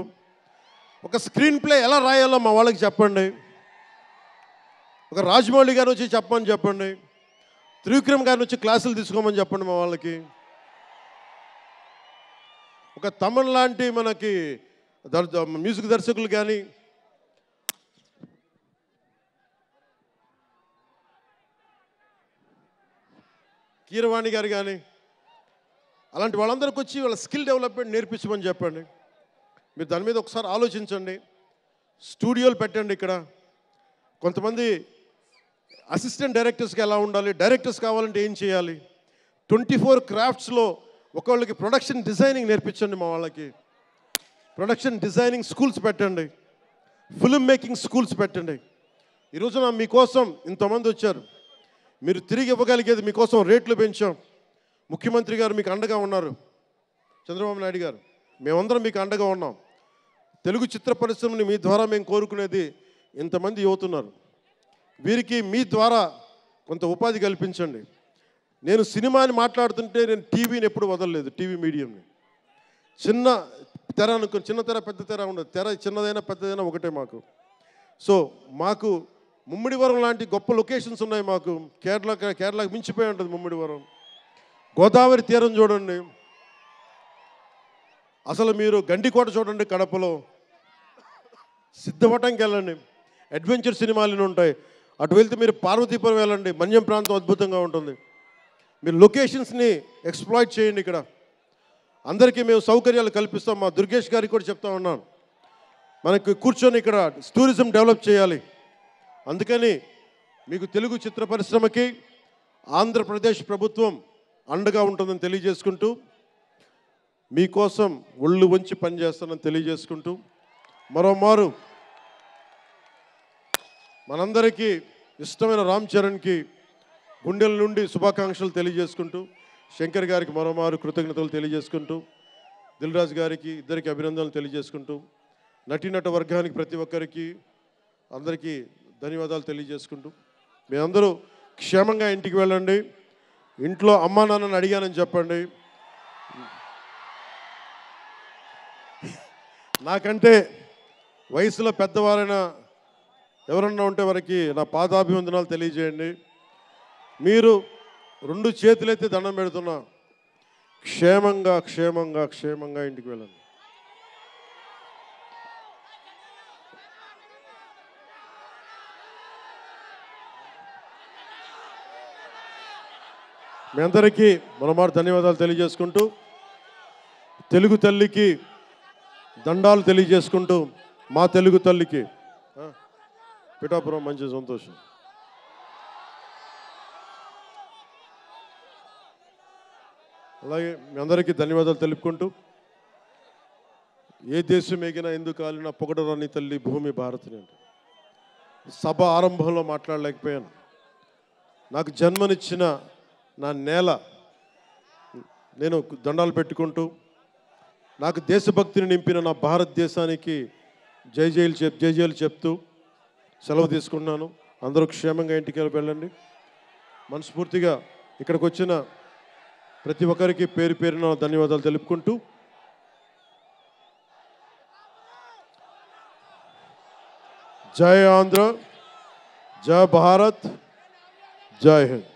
ఒక స్క్రీన్ ప్లే ఎలా రాయాలో మా వాళ్ళకి చెప్పండి. ఒక రాజమౌళి గారు వచ్చి చెప్పమని చెప్పండి. త్రివిక్రమ్ గారిని వచ్చి క్లాసులు తీసుకోమని చెప్పండి మా వాళ్ళకి. ఒక తమన్ లాంటి మనకి మ్యూజిక్ దర్శకులు కానీ, కీరవాణి గారు కానీ, అలాంటి వాళ్ళందరికీ వచ్చి వాళ్ళ స్కిల్ డెవలప్మెంట్ నేర్పించమని చెప్పండి. మీరు దాని మీద ఒకసారి ఆలోచించండి. స్టూడియోలు పెట్టండి. ఇక్కడ కొంతమంది అసిస్టెంట్ డైరెక్టర్స్కి ఎలా ఉండాలి, డైరెక్టర్స్ కావాలంటే ఏం చేయాలి, 24 క్రాఫ్ట్స్లో ఒకళ్ళకి ప్రొడక్షన్ డిజైనింగ్ నేర్పించండి. మా వాళ్ళకి ప్రొడక్షన్ డిజైనింగ్ స్కూల్స్ పెట్టండి. ఫిల్మ్ మేకింగ్ స్కూల్స్ పెట్టండి. ఈరోజున మీకోసం ఇంతమంది వచ్చారు. మీరు తిరిగి ఇవ్వగలిగేది మీకోసం రేట్లు పెంచాం. ముఖ్యమంత్రి గారు మీకు అండగా ఉన్నారు. చంద్రబాబు నాయుడు గారు, మేమందరం మీకు అండగా ఉన్నాం. తెలుగు చిత్ర పరిశ్రమని మీ ద్వారా మేము కోరుకునేది ఇంతమంది యువతున్నారు. వీరికి మీ ద్వారా కొంత ఉపాధి కల్పించండి. నేను సినిమాని మాట్లాడుతుంటే నేను టీవీని ఎప్పుడు వదలలేదు. టీవీ మీడియంని చిన్న తెర అనుకుని, చిన్న తెర పెద్ద తెర ఉండదు. తెర చిన్నదైనా పెద్దదైనా ఒకటే మాకు. సో మాకు ముమ్మిడివరం లాంటి గొప్ప లొకేషన్స్ ఉన్నాయి. మాకు కేరళకి మించిపోయి ఉంటుంది ముమ్మిడివరం. గోదావరి తీరం చూడండి. అసలు మీరు గండికోట చూడండి కడపలో. సిద్ధవటంకి వెళ్ళండి, అడ్వెంచర్ సినిమాలు ఉంటాయి. అటు వెళ్తే మీరు పార్వతీపురం వెళ్ళండి, మన్యం ప్రాంతం అద్భుతంగా ఉంటుంది. మీరు లొకేషన్స్ని ఎక్స్ప్లాయిట్ చేయండి. ఇక్కడ అందరికీ మేము సౌకర్యాలు కల్పిస్తాం. మా దుర్గేష్ గారికి కూడా చెప్తా ఉన్నాను, మనకి కూర్చొని ఇక్కడ టూరిజం డెవలప్ చేయాలి. అందుకని మీకు తెలుగు చిత్ర పరిశ్రమకి ఆంధ్రప్రదేశ్ ప్రభుత్వం అండగా ఉంటుందని తెలియజేసుకుంటూ, మీకోసం ఒళ్ళు వంచి పనిచేస్తానని తెలియజేసుకుంటూ, మరోమారు మనందరికీ ఇష్టమైన రామ్ చరణ్కి గుండెల నుండి శుభాకాంక్షలు తెలియజేసుకుంటూ, శంకర్ గారికి మరోమారు కృతజ్ఞతలు తెలియజేసుకుంటూ, దిల్ రాజు గారికి ఇద్దరికి అభినందనలు తెలియజేసుకుంటూ, నటీనట వర్గానికి ప్రతి ఒక్కరికి అందరికీ ధన్యవాదాలు తెలియజేసుకుంటూ, మీ అందరూ క్షేమంగా ఇంటికి వెళ్ళండి. ఇంట్లో అమ్మా నాన్నని అడిగానని చెప్పండి. నాకంటే వయసులో పెద్దవారైన ఎవరన్నా ఉంటే వారికి నా పాదాభివందనాలు తెలియజేయండి. మీరు 2 చేతులైతే దండం పెడుతున్నా, క్షేమంగా క్షేమంగా క్షేమంగా ఇంటికి వెళ్ళండి. మీ అందరికీ మరోమారు ధన్యవాదాలు తెలియజేసుకుంటూ, తెలుగు తల్లికి దండాలు తెలియజేసుకుంటూ, మా తెలుగు తల్లికి పిఠాపురం మంచి సంతోషం. అలాగే మీ అందరికీ ధన్యవాదాలు తెలుపుకుంటూ, ఏ దేశం ఎగినా ఎందుకు కాలినా పొగడరాని తల్లి భూమి భారతిని అంటే సభ ఆరంభంలో మాట్లాడలేకపోయాను. నాకు జన్మనిచ్చిన నా నేల నేను దండాలు పెట్టుకుంటూ, నాకు దేశభక్తిని నింపిన నా భారతదేశానికి జై జైలు చెప్తూ సెలవు తీసుకున్నాను. అందరూ క్షేమంగా ఇంటికి వెళ్ళండి. మనస్ఫూర్తిగా ఇక్కడికి వచ్చిన ప్రతి ఒక్కరికి పేరు పేరున ధన్యవాదాలు తెలుపుకుంటూ, జై ఆంధ్ర, జై భారత్, జై హింద్.